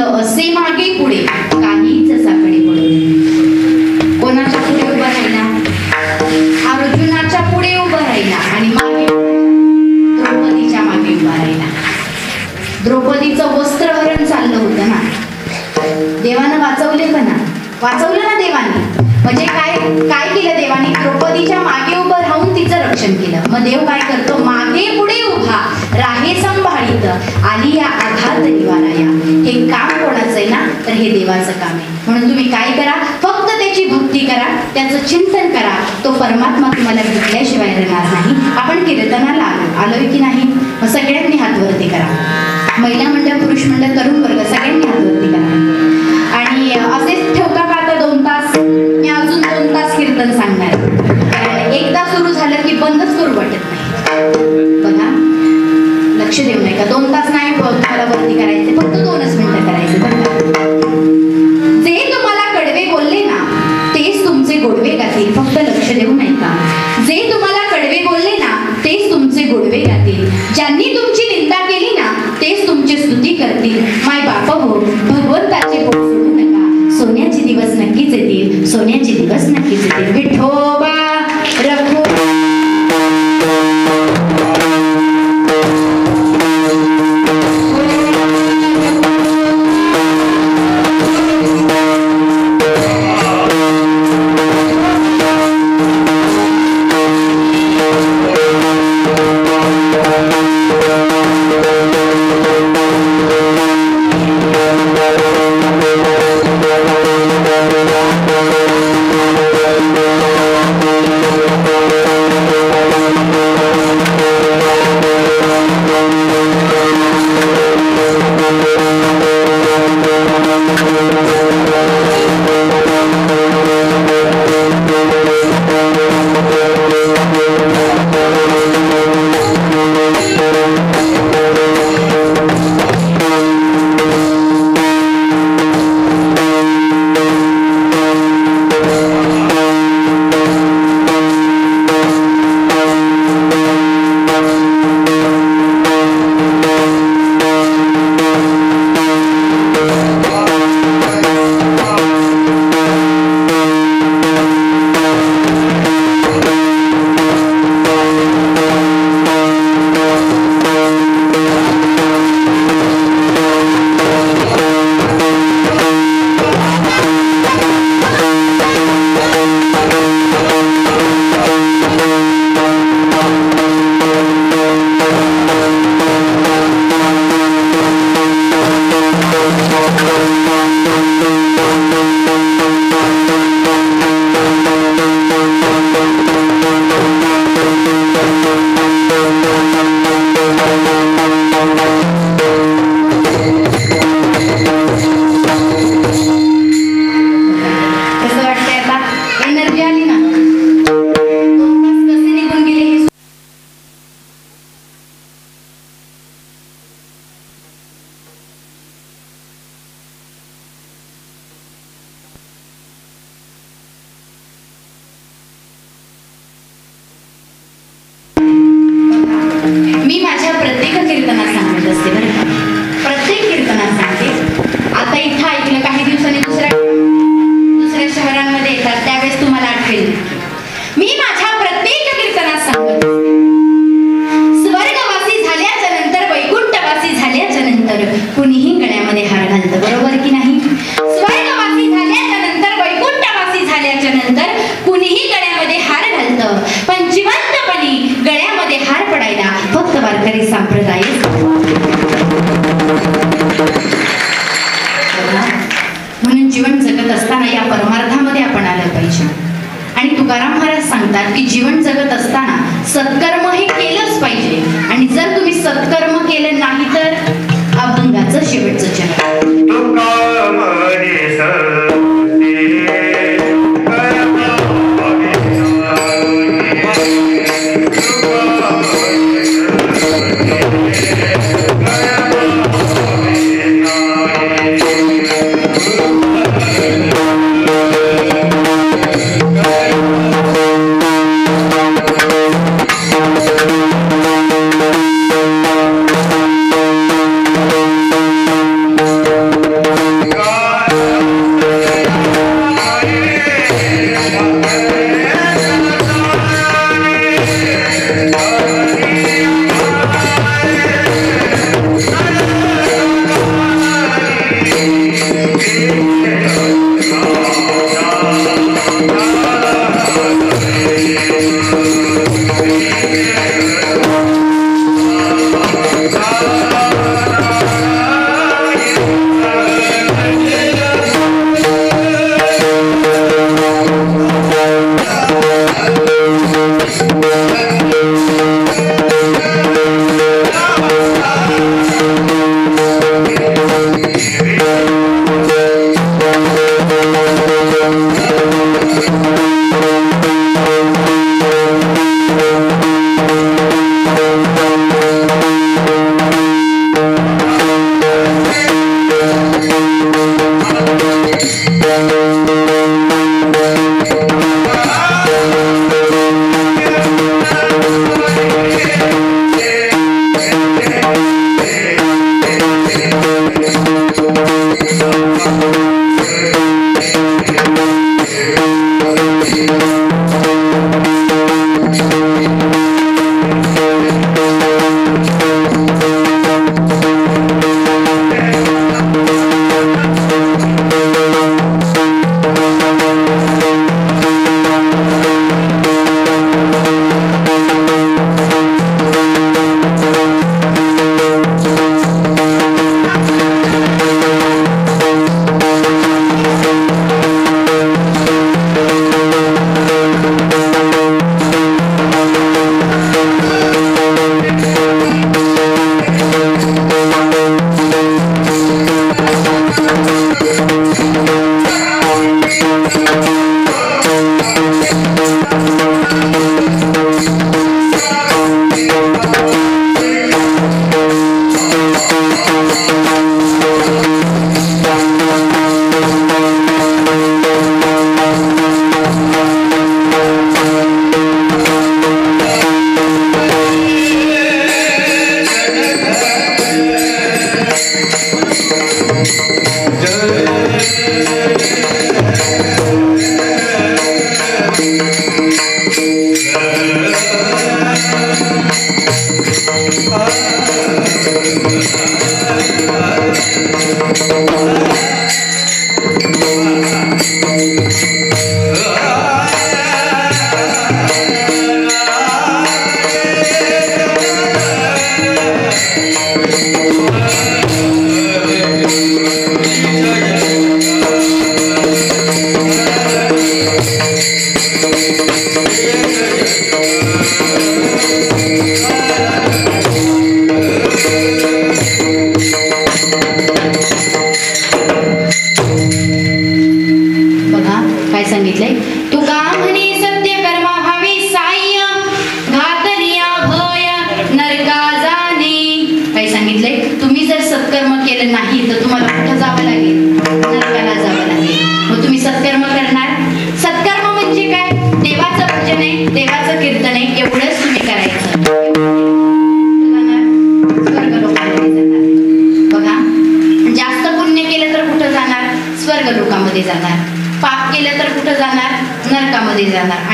असे मागे पुढे काहीच साकडे पडले. कोणाच्या पुढे उभा राहिला? अर्जुनाच्या पुढे उभा राहिला आणि मागे द्रौपदीच्या मागे उभा राहिला. द्रौपदीचं वस्त्रहरण चाललं होतं ना, देवानं वाचवले का ना? वाचवलं ना देवाने. म्हणजे काय काय केलं देवाने? द्रौपदीच्या मागे उभं राहून तिचं रक्षण केलं. मग देव काय करतो? मागे पुढे उभा राहे संभाळीत आली या आघात निवाराया. हे काम कोणाचं आहे ना? तर हे देवाचं काम आहे. म्हणून तुम्ही काय करा? फक्त त्याची भक्ती करा, त्याचं चिंतन करा. तो परमात्मा तुम्हाला भेटल्याशिवाय राहणार नाही. आपण कीर्तनाला आलोय की नाही? मग सगळ्यांनी हात वरती करा. महिला मंडळ, पुरुष मंडळ, तरुण वर्ग सगळ्यांनी हात वरती करा. आणि असेच ठेवता का आता 2 तास? मी अजून 2 तास कीर्तन सांगणार. कारण एकदा सुरू झालं की बंदच करू वाटत नाही. बघा, लक्ष देऊ नये का? 2 तास नाही तुम्हाला वरती करायचे, फक्त 2च मिनिटं करायचे. जे तुम्हाला कडवे बोलले ना तेच तुमचे गोडवे गातील. फक्त लक्ष देऊ नये का? जे तुम्हाला कडवे बोलले ना तेच तुमचे गोडवे गातील. ज्यांनी तुमची निंदा केली ना तेच तुमची स्तुती करतील. माय बाप हो, भगवंताचे बोल सोडू नका. सोन्याचे दिवस नक्कीच येतील, सोन्याचे दिवस नक्कीच येतील. विठोबा रखो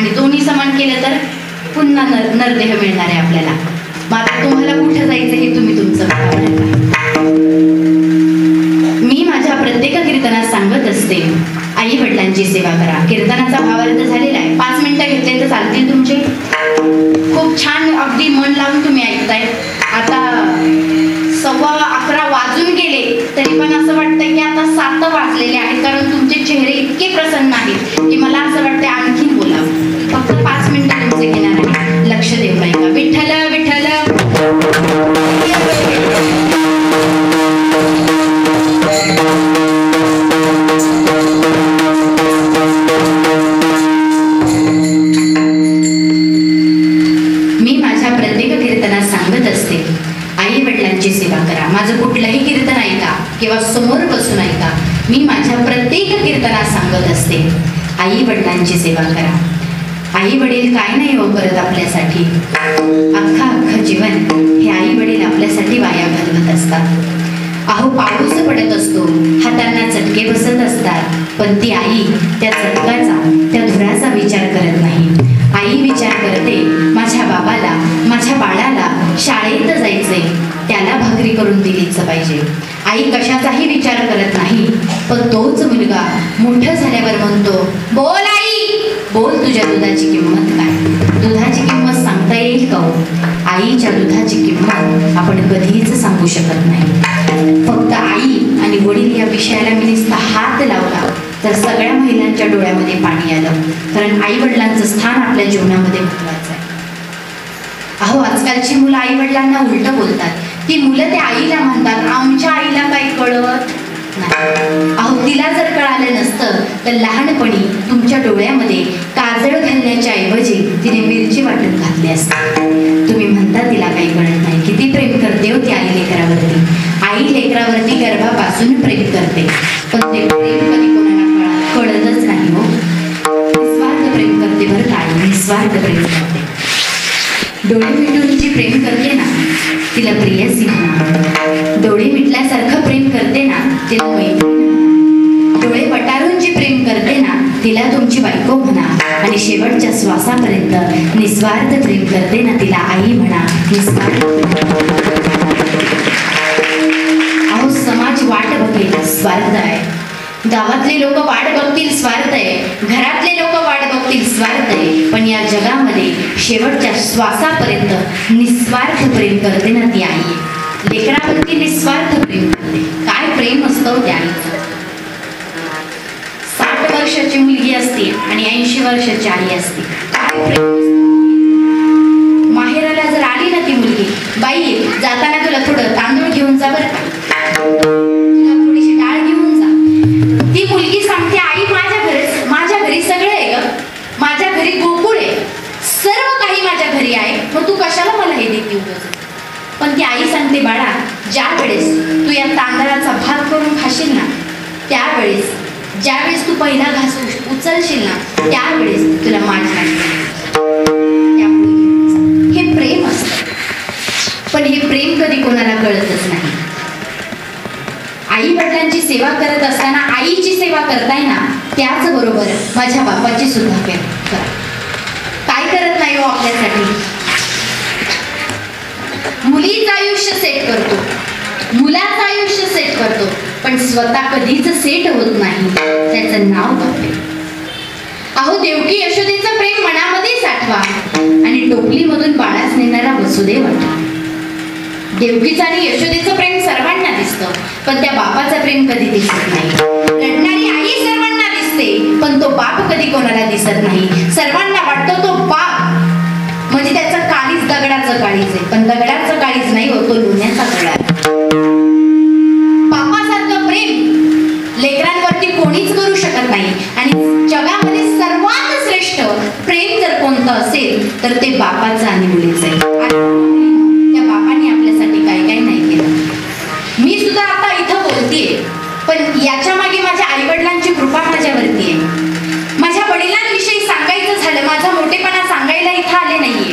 आणि दोन्ही समान केलं तर पुन्हा नरदेह मिळणार आहे आपल्याला. मात्र तुम्हाला कुठं जायचं हे तुम्ही तुमचं बघा. मी माझ्या प्रत्येक कीर्तनात सांगत असते, आई वडिलांची सेवा करा. कीर्तनाचा भावार्थ झालेला आहे. 5 मिनिटं घेतले तर चालतील तुमचे. खूप छान अगदी मन लावून तुम्ही ऐकताय. आता 11:15 वाजून गेले तरी पण असं वाटतं की आता 7 वाजलेले आहेत, कारण तुमचे चेहरे इतके प्रसन्न आहेत की मला असं वाटतं आणखीन बोलावं. फक्त 5 मिनिटं तुमचे घेणार आहे. लक्ष देऊ ऐका. विठ्ठल विठ्ठल मी माझ्या प्रत्येक कीर्तनात सांगत असते, आई वडिलांची सेवा करा. माझं कुठलंही कीर्तन ऐका किंवा समोर बसून ऐका. मी माझ्या प्रत्येक कीर्तनात सांगत असते, आई वडिलांची सेवा करा. आई वडील काय नाही हो करत आपल्यासाठी. अख्खं जीवन हे आई वडील आपल्यासाठी वाया घालवत असतात. अहो पाऊस पडत असतो, हातांना चटके बसत असतात, पण ती आई त्या चटकाचा, त्या धुराचा विचार करत नाही. आई विचार करते, माझ्या बाबाला, माझ्या बाळाला शाळेत जायचंय, त्याला भाकरी करून दिलीच पाहिजे. आई कशाचाही विचार करत नाही. पण तोच मुलगा मोठं झाल्यावर म्हणतो, बोल आई, बोल तुझ्या दुधाची किंमत काय. दुधाची किंमत सांगता येईल का हो? आईच्या दुधाची किंमत आपण कधीच सांगू शकत नाही. फक्त आई आणि वडील या विषयाला मी नुसता हात लावला तर सगळ्या महिलांच्या डोळ्यामध्ये पाणी आलं. कारण आई वडिलांचं स्थान आपल्या जीवनामध्ये महत्वाचं आहे. अहो आजकालची मुलं आई वडिलांना उलट बोलतात. ती मुलं त्या आईला म्हणतात, आमच्या आईला काही कळत नाही. अहो तिला जर कळालं नसतं तर लहानपणी तुमच्या डोळ्यामध्ये काजळ घालण्याच्या ऐवजी तिने मिरची वाटून घातली असते. तुम्ही म्हणता तिला काही कळत नाही. किती प्रेम करते हो ती आई लेकरावरती. आई लेकरावरती गर्भापासून प्रेम करते, पण ते प्रेम कधी कोणाला कळतच नाही हो. निस्वार्थ प्रेम करते बरं का. निस्वार्थ प्रेम करते. डोळे मिटून जी प्रेम करते ना तिला प्रियसी म्हणा. डोळे मिटल्यासारखं प्रेम करते ना तिला मैत्रीण. डोळे वटारून जी प्रेम करते ना तिला तुमची बायको म्हणा. आणि शेवटच्या श्वासापर्यंत निस्वार्थ प्रेम करते ना तिला आई म्हणा. निस्वार्थ. अहो समाज वाट बघेल, स्वार्थ आहे. गावातले लोक वाट बघतील, स्वार्थ आहे. घरातले लोक वाट बघतील, स्वार्थ आहे. पण या जगामध्ये शेवटच्या श्वासापर्यंत निस्वार्थ प्रेम करते ना ती आई. लेकरावरती निस्वार्थ प्रेम करते. काय प्रेम असतं त्या आईचं. 60 वर्षाची मुलगी असते आणि 80 वर्षाची आई असते. काय प्रेम असतं. माहेराला जर आली ना ती मुलगी, बाई जाताना तुला थोडं तांदूळ घेऊन जा बरं का, थोडीशी डाळ घेऊन जा. ती मुलगी सांगते, आई माझ्या घरी सगळं आहे ग. माझ्या घरी गोकुळ आहे, सर्व काही माझ्या घरी आहे, मग तू कशाला मला हे देते उगाच. पण ती आई सांगते, बाळा ज्या वेळेस तू या तांदळाचा भात करून खाशील ना, त्यावेळेस ज्यावेळेस तू पहिला घास उचलशील ना त्यावेळेस तुला माझ्या हे प्रेम असतं. पण हे प्रेम कधी कोणाला कळतच नाही. आई वडिलांची सेवा करत असताना आईची सेवा करताय ना, त्याचबरोबर माझ्या बापाची सुद्धा करा. काय करत नाही हो आपल्यासाठी? मुलीचं आयुष्य सेट करतो, मुलाचं आयुष्य सेट करतो, पण स्वतः कधीच सेट होत नाही. त्याचं नाव बाप आहे. अहो, देवकी यशोदेचं प्रेम मनामध्ये साठवा आणि टोपलीमधून बाळास नेणारा वसुदेव वाटा. देवकीचं आणि यशोदेचं प्रेम सर्वांना दिसतं, पण त्या बापाचं प्रेम कधी दिसत नाही. रडणारी आई सर्वांना दिसते, पण तो बाप कधी कोणाला दिसत नाही. सर्वांना वाटतो तो बाप म्हणजे त्याचं काळीज दगडाचं काळीज आहे, पण दगडाचं काळीज नाही होतो, लोण्याचा गळा. बापासारखं प्रेम लेकरांवरती कोणीच करू शकत नाही. आणि जगामध्ये सर्वात श्रेष्ठ प्रेम जर कोणतं असेल तर ते बापाचं आणि मुलीचं आहे. त्या बापाने आपल्यासाठी काय काय नाही केलं. मी सुद्धा आता इथं बोलतेय, पण याच्या मागे माझ्या आई वडिलांची कृपा माझ्यावरती आहे. माझ्या वडिलांविषयी सांगायचं झालं, माझा मोठेपणा सांगायला इथं आले नाहीये,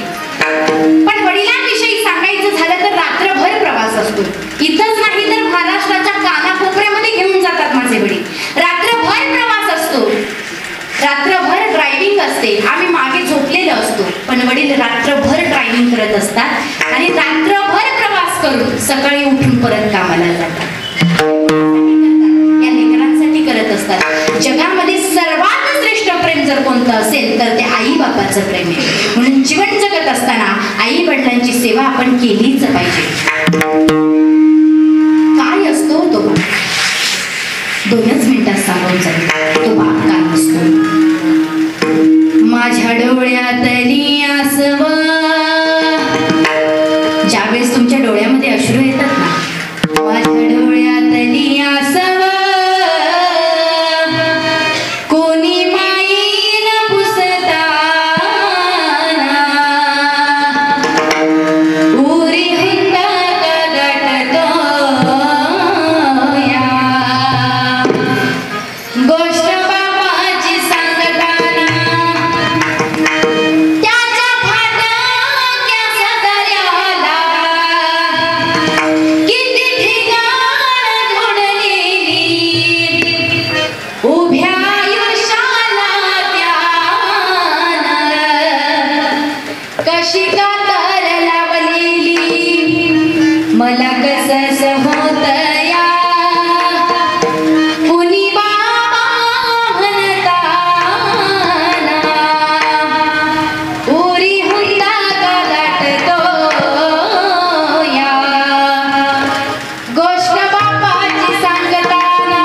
पण वडिलांविषयी सांगायचं झालं तर रात्रभर प्रवास असतो. इथंच नाही तर महाराष्ट्राच्या कानाकोपऱ्यामध्ये घेऊन जातात माझे वडील. रात्रभर प्रवास असतो, रात्रभर ड्रायव्हिंग असते. आम्ही मागे झोपलेलो असतो, पण वडील रात्रभर ड्रायव्हिंग करत असतात आणि रात्रभर प्रवास करून सकाळी उठून परत कामाला जातात. या लेकरांसाठी करत असतात. जगामध्ये सर्वात श्रेष्ठ प्रेम जर कोणतं असेल तर ते आई बापाचं प्रेम आहे. म्हणून जीवन जगत असताना आई वडिलांची सेवा आपण केलीच पाहिजे. काय असतो तो बाप? 2च मिनिटात सांगून जाईल तो बाप काय असतो. माझ्या डोळ्यातली आसव, ज्यावेळेस तुमच्या डोळ्यामध्ये अश्रू येतात ना, माझ्या डोळ्यातली आसव कोणी माईन पुसताना, उरी हुंडा कदटतो या, गोष्ट बापाची सांगताना त्याच्या फाटक्या सदऱ्याला किती ठिकाण जोडलेली, उभ्या आयुष्याला त्यानं कशी कातर लावलेली. मला कसं होत या कुणी बाबा म्हणताना, उरी हुंडा गाठतो या, गोष्ट बापाची सांगताना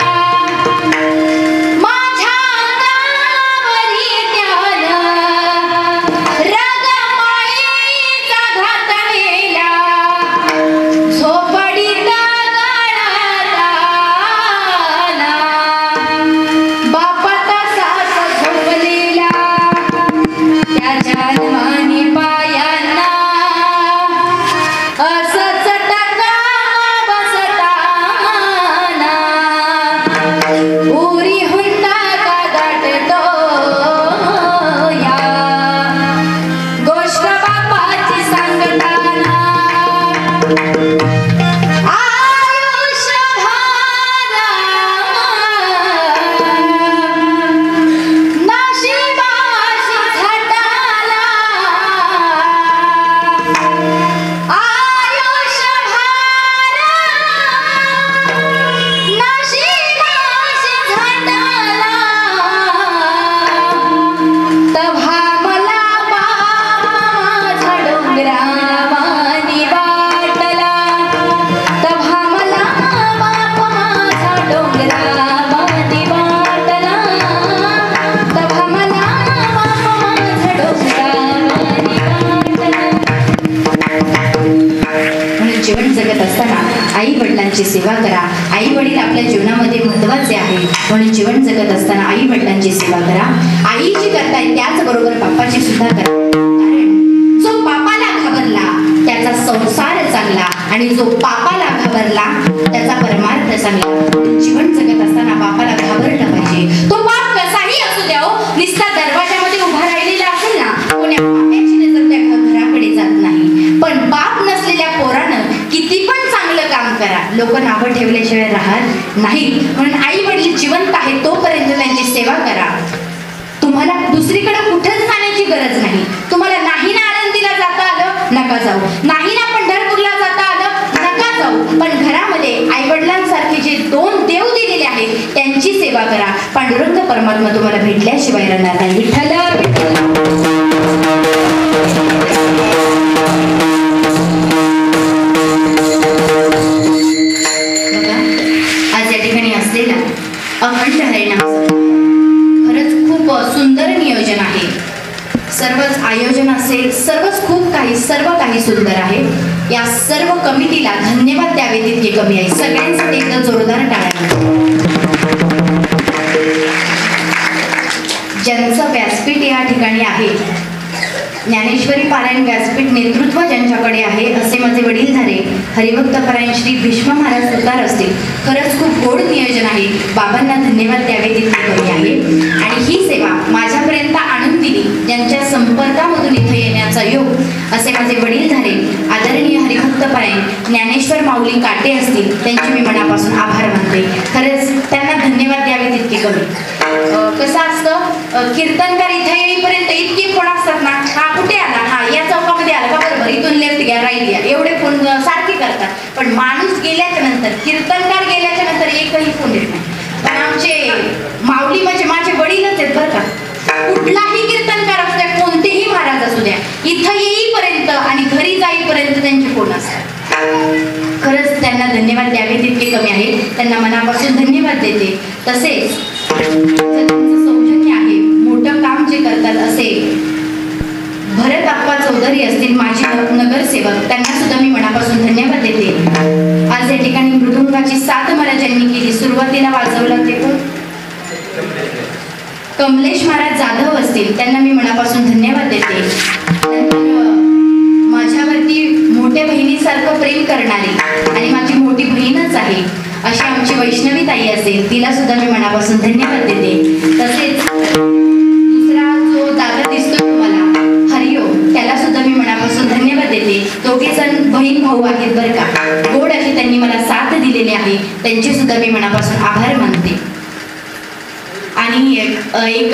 माझ्या अंगावरी त्यानं रग मायेचा घातलेला, झोपडीत गाळात आला, बापा तसाच झोपलेला त्याच्या जवानी पायांना, असंच टका बसताना, उरी हुंडा गाठतो या, गोष्ट बापाची सांगताना. जीवन जगत असताना आई वडिलांची सेवा करा. आई वडील आपल्या जीवनामध्ये महत्वाचे आहे, म्हणून जीवन जगत असताना आई वडिलांची सेवा करा. आईची करताय त्याचबरोबर बापाची सुद्धा करा. कारण जो बापाला घाबरला त्याचा संसार चांगला आणि जो बापाला घाबरला त्याचा परमार्थ चांगला. जीवन जगत असताना बापाला घाबरलं पाहिजे. तो बाप कसाही असू द्या, नुसता दरवाजामध्ये उभा राहिलेला असेल ना, कोण्या बापाची नजर त्या घराकडे जात नाही. पण बाप नसलेल्या पोरानं किती पण चांगलं काम करा, लोक नावं ठेवल्याशिवाय केल्याशिवाय राहत नाही. म्हणून आई वडील जिवंत आहेत तोपर्यंत त्यांची सेवा करा. तुम्हाला दुसरीकडे कुठेच जाण्याची गरज नाही. तुम्हाला नाही ना आळंदीला जाता आलं, नका जाऊ. नाही ना पंढरपूरला जाता आलं, नका जाऊ. पण घरामध्ये आई वडिलांसारखे जे दोन देव दिलेले आहेत त्यांची सेवा करा. पांडुरंग परमात्मा तुम्हाला भेटल्याशिवाय राहणार नाही. विठ्ठल बघा, आज या ठिकाणी असलेला अखंड हरिनाम खरंच खूप सुंदर नियोजन आहे. सर्वच आयोजन असेल, सर्व काही सुंदर आहे. या सर्व कमिटीला धन्यवाद द्यावे तितके कमी आहे. सगळ्यांसाठी एकदा जोरदार टाळ्या. ज्यांचं व्यासपीठ या ठिकाणी आहे, ज्ञानेश्वरी पारायण व्यासपीठ नेतृत्व ज्यांच्याकडे आहे असे माझे वडील झाले हरिभक्त पारायण श्री भीष्म महाराज सुतार असतील. खरंच खूप गोड नियोजन आहे. बाबांना धन्यवाद द्यावे तितके कमी आहे. आणि ही सेवा माझ्यापर्यंत आणून दिली, ज्यांच्या संपर्कामधून इथे येण्याचा योग असे माझे वडील झाले आदरणीय हरिभक्त पारायण ज्ञानेश्वर माऊली काटे असतील. त्यांचे मी मनापासून आभार मानते. खरंच त्यांना धन्यवाद द्यावे तितके कमी. कसं असतं, कीर्तनकार इथे येईपर्यंत इतके फोन असतात ना, हा कुठे आला, हा या चौकामध्ये आला का, बरोबर इथून लेफ्ट घ्या, राईट घ्या, एवढे फोन सारखे करतात. पण माणूस गेल्याच्या नंतर, कीर्तनकार गेल्याच्या नंतर एकही फोन येत नाही. पण आमचे माऊली म्हणजे माझे वडीलच आहेत बरं का. कुठलाही कीर्तनकार असू द्या, कोणतेही महाराज असू द्या, इथं येईपर्यंत आणि घरी जाईपर्यंत त्यांचे फोन असतात. खरंच त्यांना धन्यवाद द्यावे तितके कमी आहे. त्यांना मनापासून धन्यवाद देते. तसेच त्यांचं सौजन्य आहे, मोठं काम जे करतात असे भरत आप्पा चौधरी असतील, माझे नगरसेवक, त्यांना सुद्धा मी मनापासून धन्यवाद देते. आज या ठिकाणी मृदुंगाची साथ मला ज्यांनी केली, सुरुवातीला वाजवलं ते कोण, कमलेश महाराज जाधव असतील, त्यांना मी मनापासून धन्यवाद देते. नंतर माझ्यावरती मोठ्या बहिणीसारखं प्रेम करणारी आणि माझी मोठी बहीणच आहे अशी आमची वैष्णवी ताई असेल, तिला सुद्धा मी मनापासून धन्यवाद देते. तसेच दुसरा जो दादा दिसतो तुम्हाला हरिओम, त्याला सुद्धा मी मनापासून धन्यवाद देते. दोघे जण बहीण भाऊ आहेत बरं का. गोड अशी त्यांनी मला साथ दिलेली आहे, त्यांचे सुद्धा मी मनापासून आभार मानते. आणि एक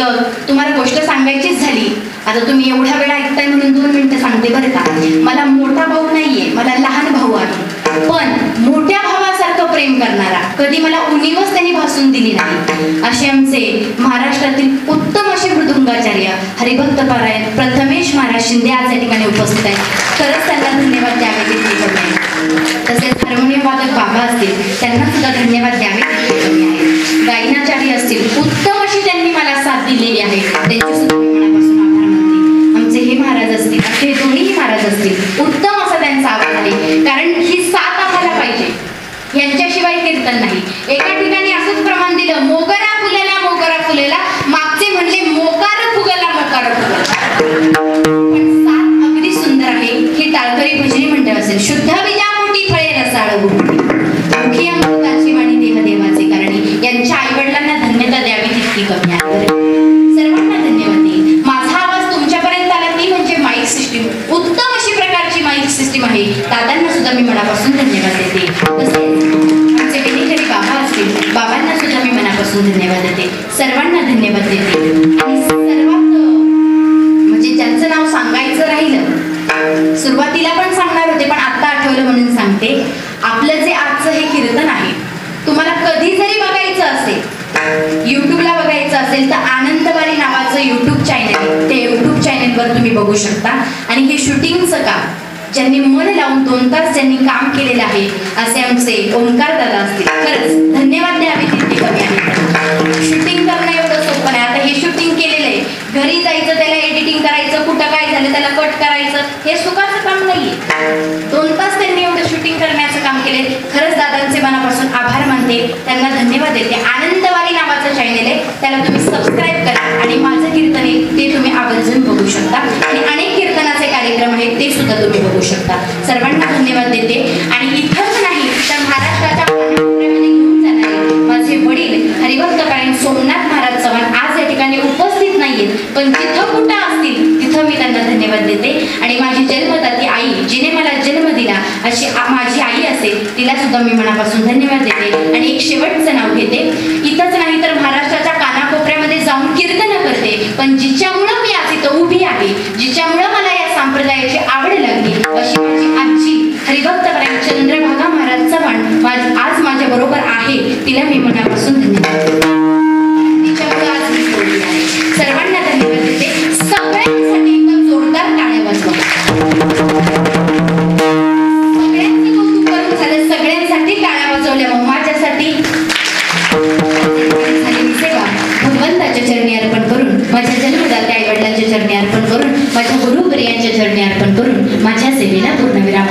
तुम्हाला गोष्ट सांगायचीच झाली, आता तुम्ही एवढ्या वेळा ऐकताय म्हणून 2 मिनिटं सांगते बरं का. मला मोठा भाऊ नाहीये, मला लहान भाऊ आहे. पण मोठ्या भावासारखं प्रेम करणारा, कधी मला उणीवच त्यांनी भासून दिली नाही, असे आमचे महाराष्ट्रातील उत्तम असे मृदुंगाचार्य हरिभक्त पारायण प्रथमेश महाराज शिंदे आज या ठिकाणी उपस्थित आहेत. खरंच त्यांना धन्यवाद द्यावे तितके कमी आहे. तसेच हार्मोनियम वादक बाबा असतील, त्यांना सुद्धा धन्यवाद द्यावे तितके कमी आहे. गायनाचार्य असतील, उत्तम अशी त्यांनी मला साथ दिलेली आहे, त्यांची सुद्धा मी मनापासून आभार मानते. आमचे हे महाराज असतील, असे दोन्ही महाराज असतील, उत्तम असा त्यांचा आभार आहे. कारण ही साथ आम्हाला पाहिजे, यांच्याशिवाय कीर्तन नाही. एका ठिकाणी असंच प्रमाण दिलं, मोगरा फुलेला, मागचे म्हणले मोकार फुगला. पण साथ अगदी सुंदर आहे. ही टाळकरी भजनी मंडळ असेल, शुद्ध बीजापोटी फळे रसाळ मुखी अमृताची वाणी देह देवाचे कारणी, यांच्या आईवडिलांना धन्यता द्यावी तितकी कमी आहे. सर्वांना धन्यवाद देईल. माझा आवाज तुमच्यापर्यंत आला ती म्हणजे माईक सिस्टीम, उत्तम अशी प्रकारची माईक सिस्टीम आहे. दादांना सुद्धा मी मनापासून धन्यवाद देते. तसेच आमचे विनेकरी बाबा असतील, बाबांना सुद्धा मी मनापासून धन्यवाद देते. सर्वांना धन्यवाद देते. आणि सर्वात म्हणजे ज्यांचं नाव सांगायचं राहिलं, सुरुवातीला पण सांगणार होते पण आता आठवलं म्हणून सांगते. आपलं जे आजचं हे कीर्तन आहे, तुम्हाला कधी जरी बघायचं असेल, युट्यूबला बघायचं असेल तर आनंदवारी नावाचं युट्यूब चॅनल आहे, ते युट्यूब चॅनलवर तुम्ही बघू शकता. आणि हे शूटिंगचं काम ज्यांनी मन लावून 2 तास ज्यांनी काम केलेलं आहे असे आमचे ओंकार दादा असतील, खरंच धन्यवाद द्यावे तितके कमी आहे. शूटिंग करणं एवढं सोपं नाही. आता हे शूटिंग केलेलं आहे, घरी जायचं, त्याला एडिटिंग करायचं, कुठं काय झालं त्याला कट करायचं, हे सुखाचं काम नाहीये. 2 तास त्यांनी एवढं शूटिंग करण्याचं काम केले. खरंच दादांचे मनापासून आभार मानते, त्यांना धन्यवाद देते. आनंदवारी नावाचं चॅनल आहे, त्याला तुम्ही सबस्क्राईब करा आणि माझं कीर्तन आहे ते तुम्ही आवर्जून बघू शकता. आणि अनेक कीर्तनाचे कार्यक्रम आहेत ते सुद्धा तुम्ही बघू शकता. सर्वांना धन्यवाद देते. आणि इथंच नाही तर महाराष्ट्राच्या कानाकोपऱ्यामध्ये घेऊन जाणारे माझे वडील हरिभक्त पारायण सोमनाथ महाराज चव्हाण आज या ठिकाणी उपस्थित नाहीयेत, पण जिथं कुठं असतील तिथं मी त्यांना धन्यवाद देते. आणि माझी जन्मदाती आई, जिने मला जन्म दिला अशी माझी आई असेल, तिला सुद्धा मी मनापासून धन्यवाद देते. आणि एक शेवटचं नाव घेते. इथंच नाही तर महाराष्ट्राच्या कानाकोपऱ्यामध्ये जाऊन कीर्तनं करते, पण जिच्यामुळं मी आज इथं उभी आहे, जिच्यामुळं मला या संप्रदायाची आवड लागली, अशी माझी आजी हरिभक्त चंद्रभागा महाराज चव्हाण आज माझ्या बरोबर आहे. तिला मी मनापासून धन्यवाद देते. तिच्यामुळं आज मी बोलली आहे. सर्वांना धन्यवाद देते. सगळ्यांसाठी एकदम जोरदार टाळ्या वाजवा. सगळ्यांचं कौतुक करून झालं, सगळ्यांसाठी टाळ्या वाजवल्या. मग माझ्यासाठी झालेली सेवा भगवंताच्या चरणी अर्पण करून, माझ्या जन्मदात्या आई वडिलांच्या चरणी अर्पण करून, माझ्या गुरुवर्यांच्या चरणी अर्पण करून माझ्या सेवेला पूर्णविराम.